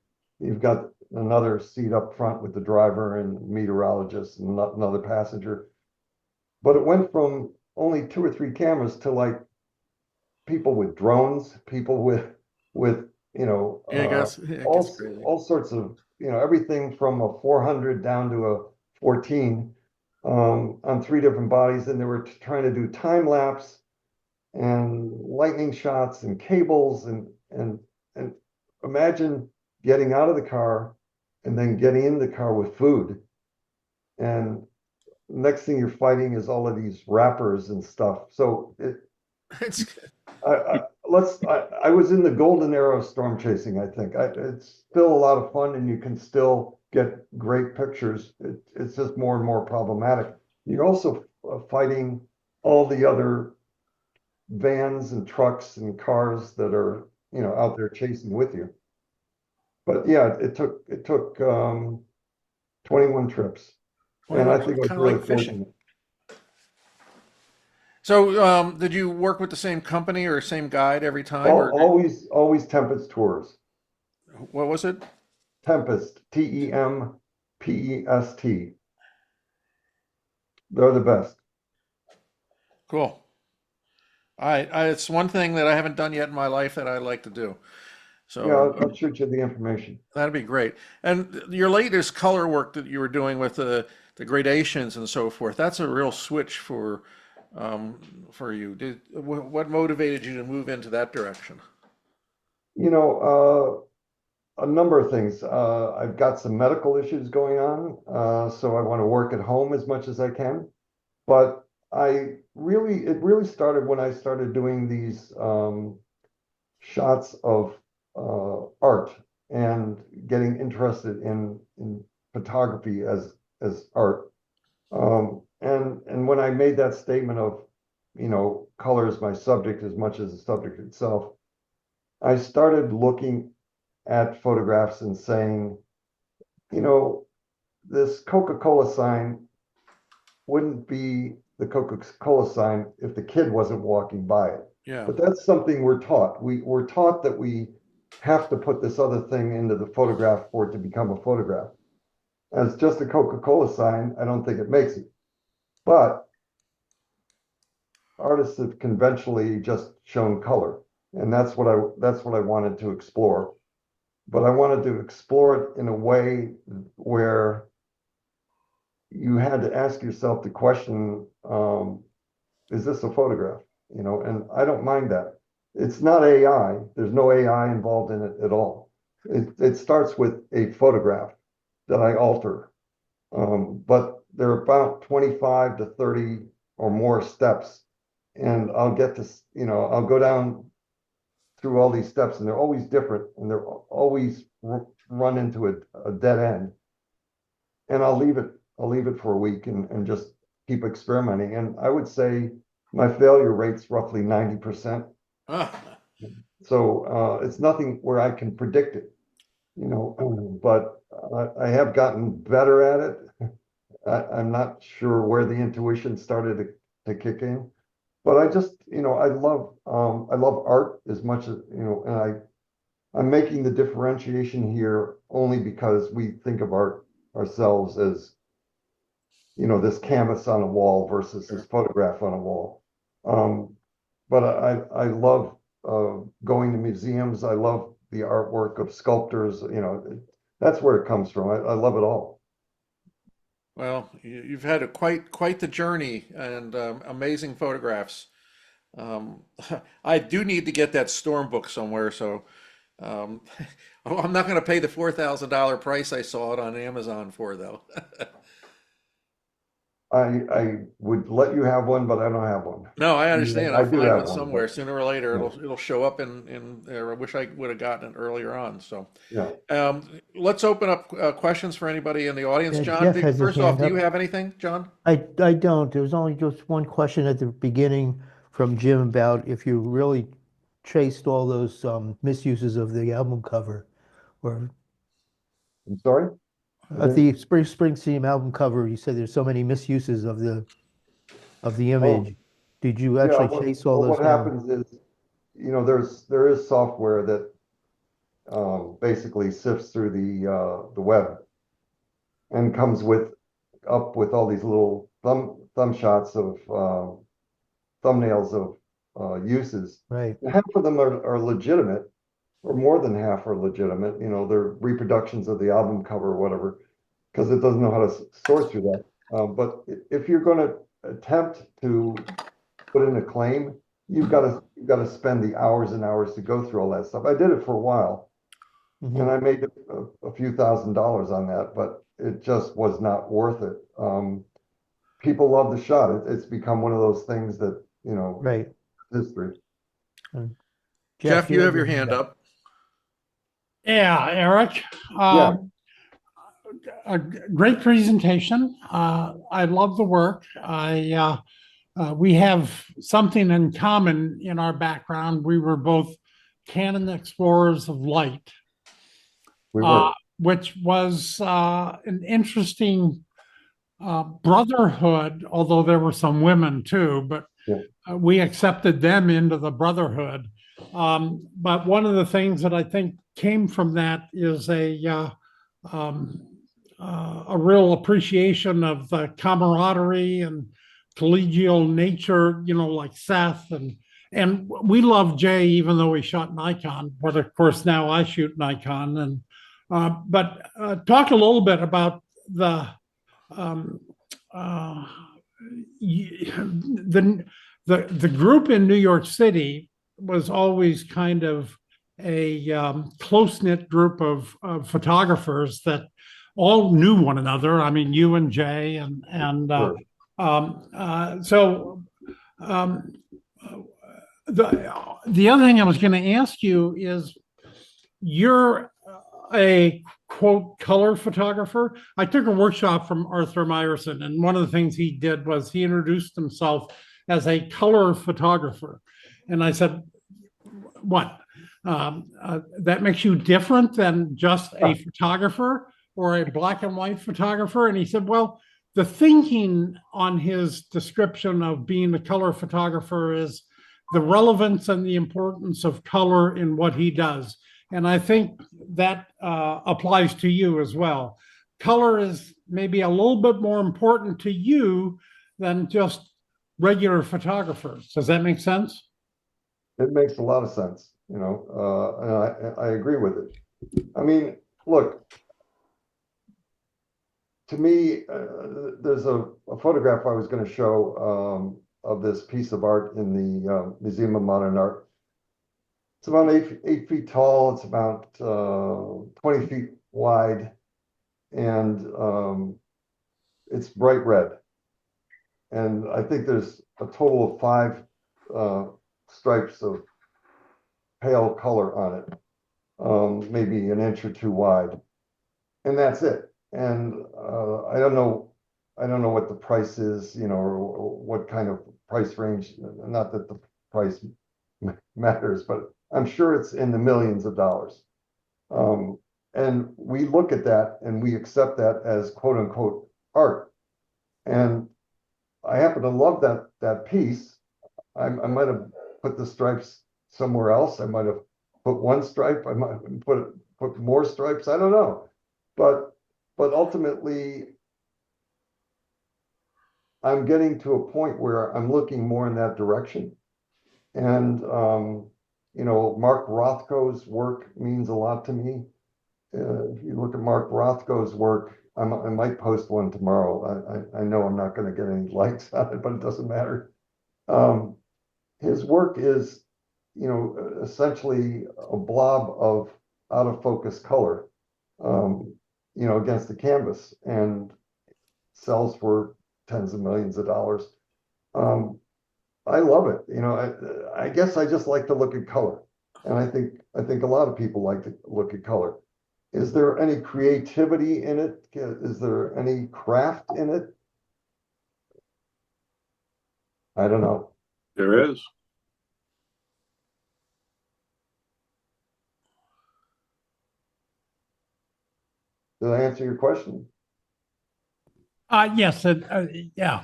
You've got another seat up front with the driver and meteorologist and another passenger. But it went from only 2 or 3 cameras to like people with drones, people with Yeah, it gets crazy. all sorts of, everything from a 400 down to a 14, on 3 different bodies, and they were trying to do time lapse and lightning shots and cables and imagine getting out of the car and then getting in the car with food, and next thing you're fighting is all of these wrappers and stuff. So It's I was in the golden era of storm chasing. I think it's still a lot of fun, and you can still get great pictures. It's just more and more problematic. You're also fighting all the other vans and trucks and cars that are out there chasing with you. But yeah, it took 21 trips, and I think I was kind of really like fishing. fortunate. So, did you work with the same company or same guide every time, or Always Tempest Tours. what was it? Tempest, Tempest. They're the best. Cool. It's one thing that I haven't done yet in my life that I'd like to do. Yeah, So I'll shoot you the information. that'd be great. And your latest color work that you were doing with the gradations and so forth, that's a real switch for you. What motivated you to move into that direction? You know, a number of things. I've got some medical issues going on, so I want to work at home as much as I can. But it really started when I started doing these shots of art and getting interested in photography as art. And when I made that statement of, color is my subject as much as the subject itself, I started looking at photographs and saying, you know, this Coca-Cola sign wouldn't be the Coca-Cola sign if the kid wasn't walking by it. Yeah. But that's something we're taught. We're taught that we have to put this other thing into the photograph for it to become a photograph. As just a Coca-Cola sign, I don't think it makes it. But artists have conventionally just shown color, and that's what I wanted to explore. But I wanted to explore it in a way where you had to ask yourself the question, is this a photograph? You know, and I don't mind that. It's not AI. There's no AI involved in it at all. It starts with a photograph that I alter. But there are about 25 to 30 or more steps. And I'll get to, you know, I'll go down through all these steps, and they're always different, and they're always run into a dead end. And I'll leave it for a week and just keep experimenting. And I would say my failure rate's roughly 90%. Ah, So it's nothing where I can predict it, you know, but I have gotten better at it. I'm not sure where the intuition started to kick in, but I just, you know, I love art as much as, you know, and I'm making the differentiation here only because we think of art ourselves as, you know, this canvas on a wall versus this photograph on a wall. But I love going to museums. I love the artwork of sculptors. You know, that's where it comes from. I love it all. well, you've had quite the journey and amazing photographs. Um, I do need to get that Storm book somewhere, so um, I'm not going to pay the $4,000 price I saw it on Amazon for, though. I would let you have one, but I don't have one. No, I understand. I I'll do find have one one, somewhere but sooner or later. yeah, It'll show up in there. I wish I would have gotten it earlier on. So, yeah. let's open up questions for anybody in the audience. Yeah, John, Jeff has his first off, hand do you up. have anything, John? I don't. There was only just one question at the beginning from Jim about if you really traced all those misuses of the album cover or I'm sorry. I of didn't. the Springsteen album cover. You said there's so many misuses of the Oh, image. Did you yeah. actually chase all those What down? happens is, you know, there is software that basically sifts through the web and comes up with all these little thumb shots of thumbnails of uses. Right. And half of them are legitimate, or more than half are legitimate. You know, they're reproductions of the album cover or whatever, because it doesn't know how to sort through that. But if you're going to attempt to put in a claim, you've got to spend the hours and hours to go through all that stuff. I did it for a while, and Hmm. I made a few $1,000s on that, but it just was not worth it. People love the shot. It's become one of those things that, you know, Right. history. And Jeff, Jeff, you you had have your your hand hand up. up. Yeah, Eric, Yeah, a great presentation. I love the work. We have something in common in our background. We were both Canon explorers of light, we were. which was an interesting brotherhood, although there were some women too, but Yeah. we accepted them into the brotherhood. But one of the things that I think came from that is a real appreciation of the camaraderie and collegial nature, you know, like Seth and we love Jay, even though he shot Nikon, but of course now I shoot Nikon. And but talk a little bit about the um, uh, the group in New York City was always kind of a close knit group of photographers that all knew one another. I mean, you and Jay Sure. so um, the other thing I was going to ask you is you're a quote color photographer. I took a workshop from Arthur Meyerson, and one of the things he did was he introduced himself as a color photographer. And I said, what? That makes you different than just a photographer or a black and white photographer? And he said, well, the thinking on his description of being a color photographer is the relevance and the importance of color in what he does. And I think that applies to you as well. color is maybe a little bit more important to you than just regular photographers. Does that make sense? It makes a lot of sense, and I agree with it. I mean, look, to me, there's a photograph I was going to show of this piece of art in the Museum of Modern Art. It's about 8 feet tall. It's about 20 feet wide, and it's bright red. And I think there's a total of 5 stripes of pale color on it, maybe an inch or 2 wide, and that's it. And I don't know what the price is, or what kind of price range. Not that the price matters, but I'm sure it's in the millions of dollars. And we look at that and we accept that as quote unquote art. And I happen to love that piece. I might have put the stripes somewhere else. I might have put 1 stripe. I might have put more stripes. I don't know, but ultimately, I'm getting to a point where I'm looking more in that direction. And Mark Rothko's work means a lot to me. If you look at Mark Rothko's work, I might post one tomorrow. I know I'm not going to get any likes on it, but it doesn't matter. His work is, essentially a blob of out of focus color, against the canvas, and sells for tens of millions of dollars. I love it. I guess I just like to look at color, and I think a lot of people like to look at color. Is there any creativity in it? Is there any craft in it? I don't know. There is. Did I answer your question? Yes, yeah.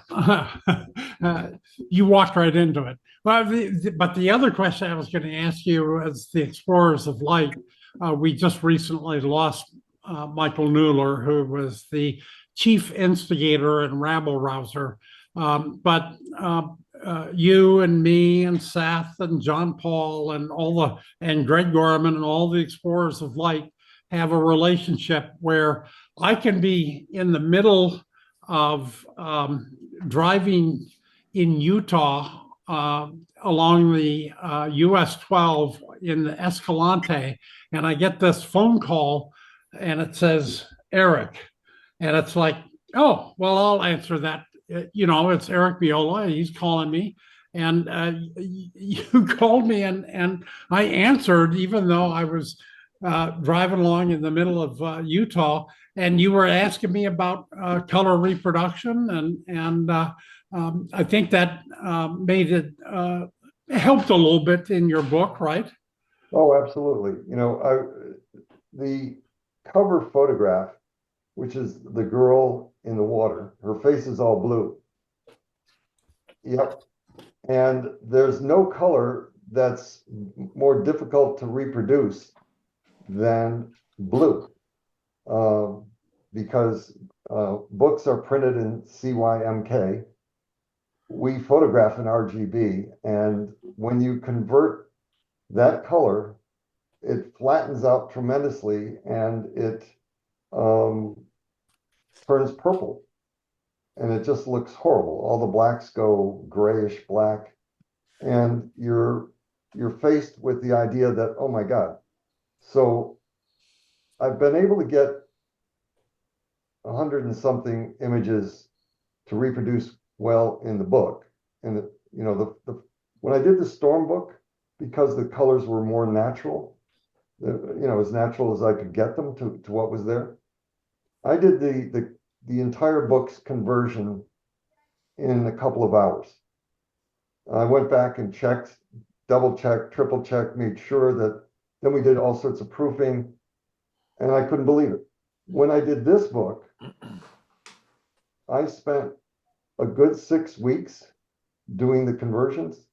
You walked right into it. Well, but the other question I was going to ask you was the Explorers of Light. We just recently lost Michael Newler, who was the chief instigator and rabble rouser. But you and me and Seth and John Paul and Greg Gorman and all the Explorers of Light have a relationship where I can be in the middle of driving in Utah along the US 12 in the Escalante, and I get this phone call and it says Eric, and it's like, oh, well, I'll answer that. It's Eric Meola. He's calling me, and you called me, and I answered, even though I was driving along in the middle of Utah, and you were asking me about color reproduction, and I think that made it helped a little bit in your book, right? Oh, absolutely. The cover photograph, which is the girl in the water, her face is all blue. Yep. And there's no color that's more difficult to reproduce than blue, because books are printed in CYMK. We photograph in RGB, and when you convert that color, it flattens out tremendously, and it turns purple, and it just looks horrible. All the blacks go grayish black, and you're faced with the idea that, oh my God. So I've been able to get 100 and something images to reproduce well in the book. And when I did the storm book, because the colors were more natural, as natural as I could get them to what was there, I did the entire book's conversion in a couple of hours. I went back and checked, double checked, triple checked, made sure that. Then we did all sorts of proofing, and I couldn't believe it. When I did this book, I spent a good 6 weeks doing the conversions,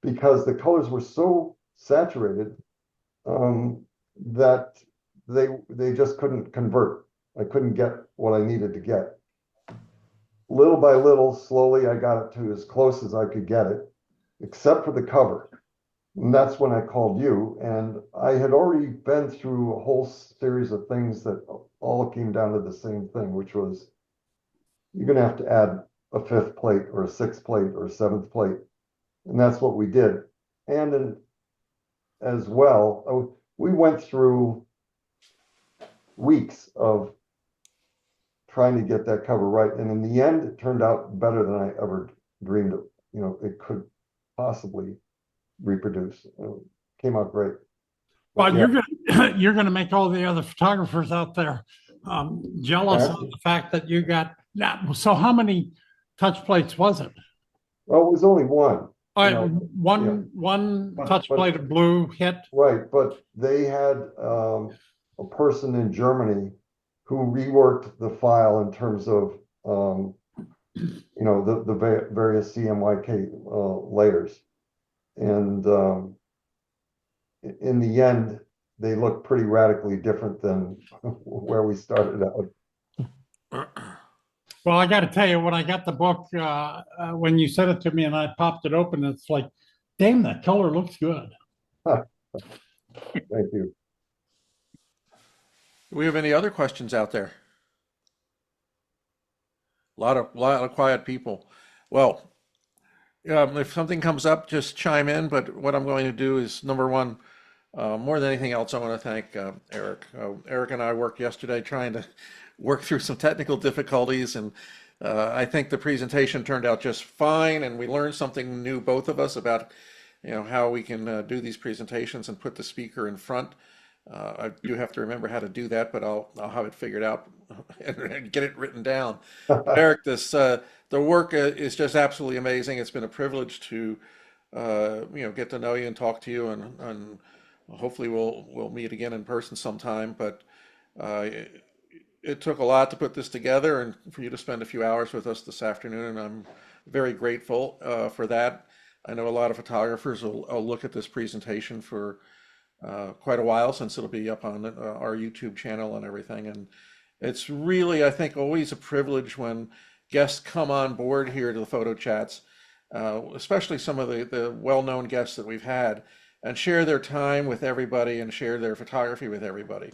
because the colors were so saturated that they just couldn't convert. I couldn't get what I needed to get. Little by little, slowly, I got it to as close as I could get it, except for the cover. And that's when I called you. And I had already been through a whole series of things that all came down to the same thing, which was you're going to have to add a fifth plate or a sixth plate or a seventh plate. And that's what we did. And then as well, we went through weeks of trying to get that cover right. And in the end, it turned out better than I ever dreamed of, it could possibly reproduce. It came out great. Well, Yeah. you're gonna make all the other photographers out there jealous of the fact that you got that. So how many touch plates was it? Well, it was only one. One touch But- plate of blue hit. Right, but they had a person in Germany who reworked the file in terms of the various CMYK layers. And in the end, they look pretty radically different than where we started out. Well, I got to tell you, when I got the book, when you sent it to me and I popped it open, it's like, damn, that color looks good. Thank you. Do we have any other questions out there? A lot of quiet people. Well, if something comes up, just chime in. But what I'm going to do is, number one, more than anything else, I want to thank Eric. Eric and I worked yesterday trying to work through some technical difficulties, and I think the presentation turned out just fine, and we learned something new, both of us, about how we can do these presentations and put the speaker in front. I do have to remember how to do that, but I'll have it figured out and get it written down. Eric, the work is just absolutely amazing. It's been a privilege to get to know you and talk to you, and hopefully we'll meet again in person sometime. But it took a lot to put this together, and for you to spend a few hours with us this afternoon, and I'm very grateful for that. I know a lot of photographers will look at this presentation for quite a while, since it'll be up on our YouTube channel and everything. And it's really, I think, always a privilege when guests come on board here to the photo chats, especially some of the well-known guests that we've had, and share their time with everybody and share their photography with everybody.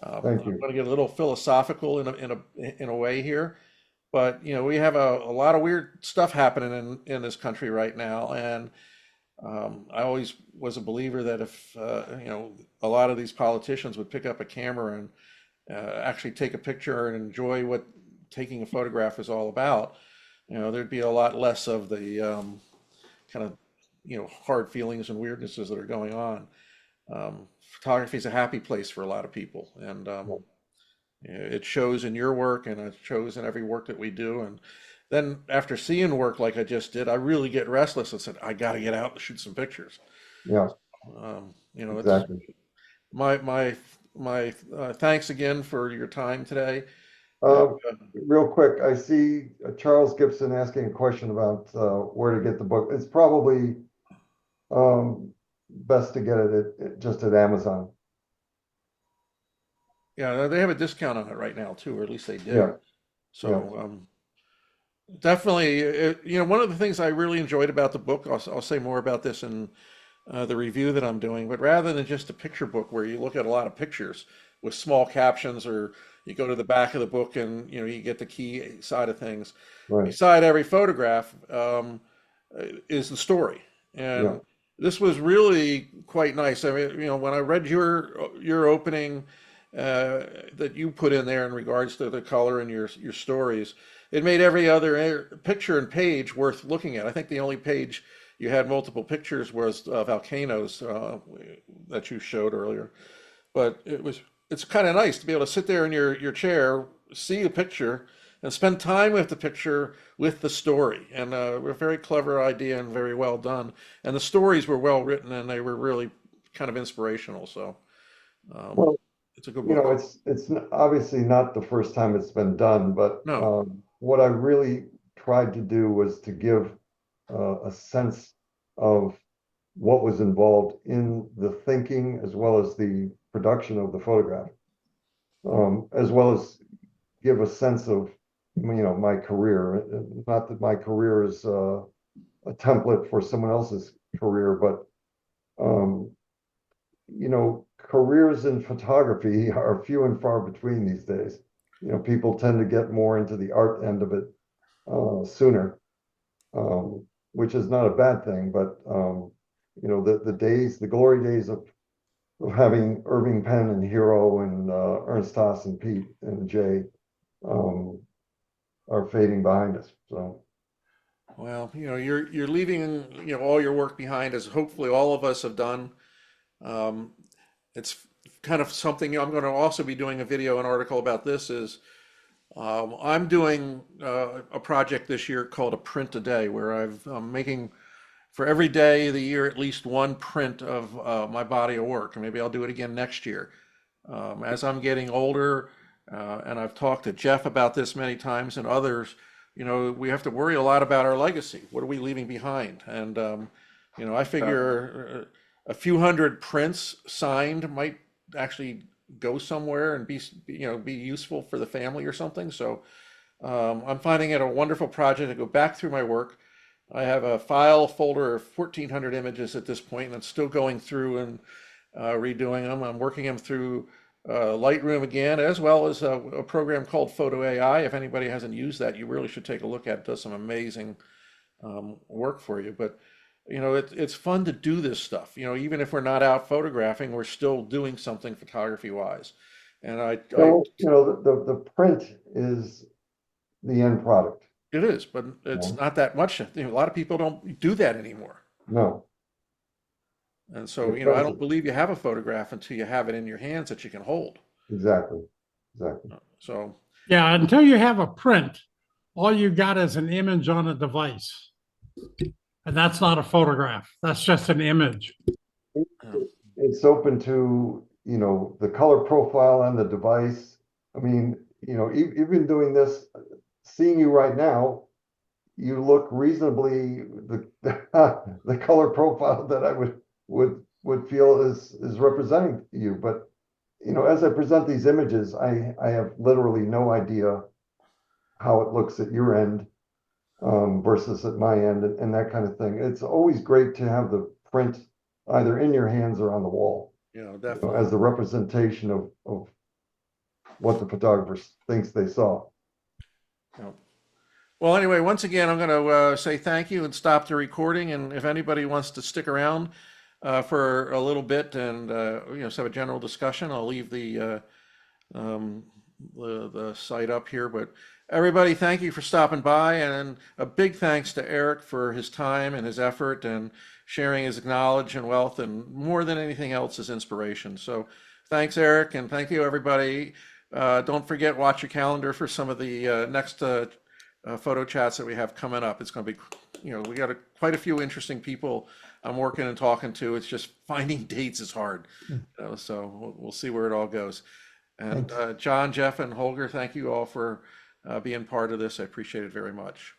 Thank you. I'm going to get a little philosophical in a way here, but we have a lot of weird stuff happening in this country right now, and I always was a believer that if a lot of these politicians would pick up a camera and actually take a picture and enjoy what taking a photograph is all about, there'd be a lot less of the kind of hard feelings and weirdnesses that are going on. Photography is a happy place for a lot of people, and it shows in your work, and it shows in every work that we do. And then after seeing work like I just did, I really get restless and said, I got to get out and shoot some pictures. Yeah, exactly. It's my thanks again for your time today. Real quick, I see Charles Gibson asking a question about where to get the book. It's probably best to get it just at Amazon. Yeah, they have a discount on it right now too, or at least they did. Yeah. So definitely, one of the things I really enjoyed about the book, I'll say more about this in the review that I'm doing, but rather than just a picture book where you look at a lot of pictures with small captions, or you go to the back of the book and you get the key side of things. Right. Beside every photograph is the story, and Yeah. this was really quite nice. I mean, when I read your opening that you put in there in regards to the color and your stories, it made every other picture and page worth looking at. I think the only page you had multiple pictures was volcanoes that you showed earlier, but it's kind of nice to be able to sit there in your chair, see a picture, and spend time with the picture with the story. And a very clever idea and very well done. And the stories were well written, and they were really kind of inspirational. So Well, it's a good book. it's obviously not the first time it's been done, but No. what I really tried to do was to give a sense of what was involved in the thinking as well as the production of the photograph, as well as give a sense of, my career. Not that my career is a template for someone else's career, but careers in photography are few and far between these days. People tend to get more into the art end of it sooner, which is not a bad thing. But the glory days of having Irving Penn and Hero and Ernst Haas and Pete and Jay are fading behind us. So, Well, you're leaving, all your work behind, as hopefully all of us have done. It's kind of something, I'm going to also be doing a video, an article about this is, I'm doing a project this year called a print a day, where I'm making for every day of the year at least one print of my body of work, and maybe I'll do it again next year. As I'm getting older, and I've talked to Jeff about this many times and others, we have to worry a lot about our legacy. What are we leaving behind? And I figure a few hundred prints signed might actually go somewhere and be useful for the family or something. So I'm finding it a wonderful project to go back through my work. I have a file folder of 1,400 images at this point, and I'm still going through and redoing them. I'm working them through Lightroom again, as well as a program called Photo AI. If anybody hasn't used that, you really should take a look at it. It does some amazing work for you. But it's fun to do this stuff. Even if we're not out photographing, we're still doing something photography wise. And the print is the end product. it is, but it's not that much. A lot of people don't do that anymore. No, And so, it I doesn't. don't believe you have a photograph until you have it in your hands that you can hold. Exactly. So, Yeah, until you have a print, all you got is an image on a device. And that's not a photograph. That's just an image. It's open to, the color profile on the device. I mean, even doing this, seeing you right now, you look reasonably the color profile that I would feel is representing you. But as I present these images, I have literally no idea how it looks at your end versus at my end, and that kind of thing. It's always great to have the print either in your hands or on the wall, definitely. as the representation of what the photographer thinks they saw. Yeah. Well, anyway, once again, I'm going to say thank you and stop the recording. And if anybody wants to stick around for a little bit and just have a general discussion, I'll leave the site up here. But everybody, thank you for stopping by, and a big thanks to Eric for his time and his effort and sharing his knowledge and wealth, and more than anything else, his inspiration. So thanks, Eric, and thank you, everybody. Don't forget, watch your calendar for some of the next photo chats that we have coming up. It's going to be, we got quite a few interesting people I'm working and talking to. It's just finding dates is hard. So we'll see where it all goes. And John, Jeff, and Holger, thank you all for being part of this. I appreciate it very much.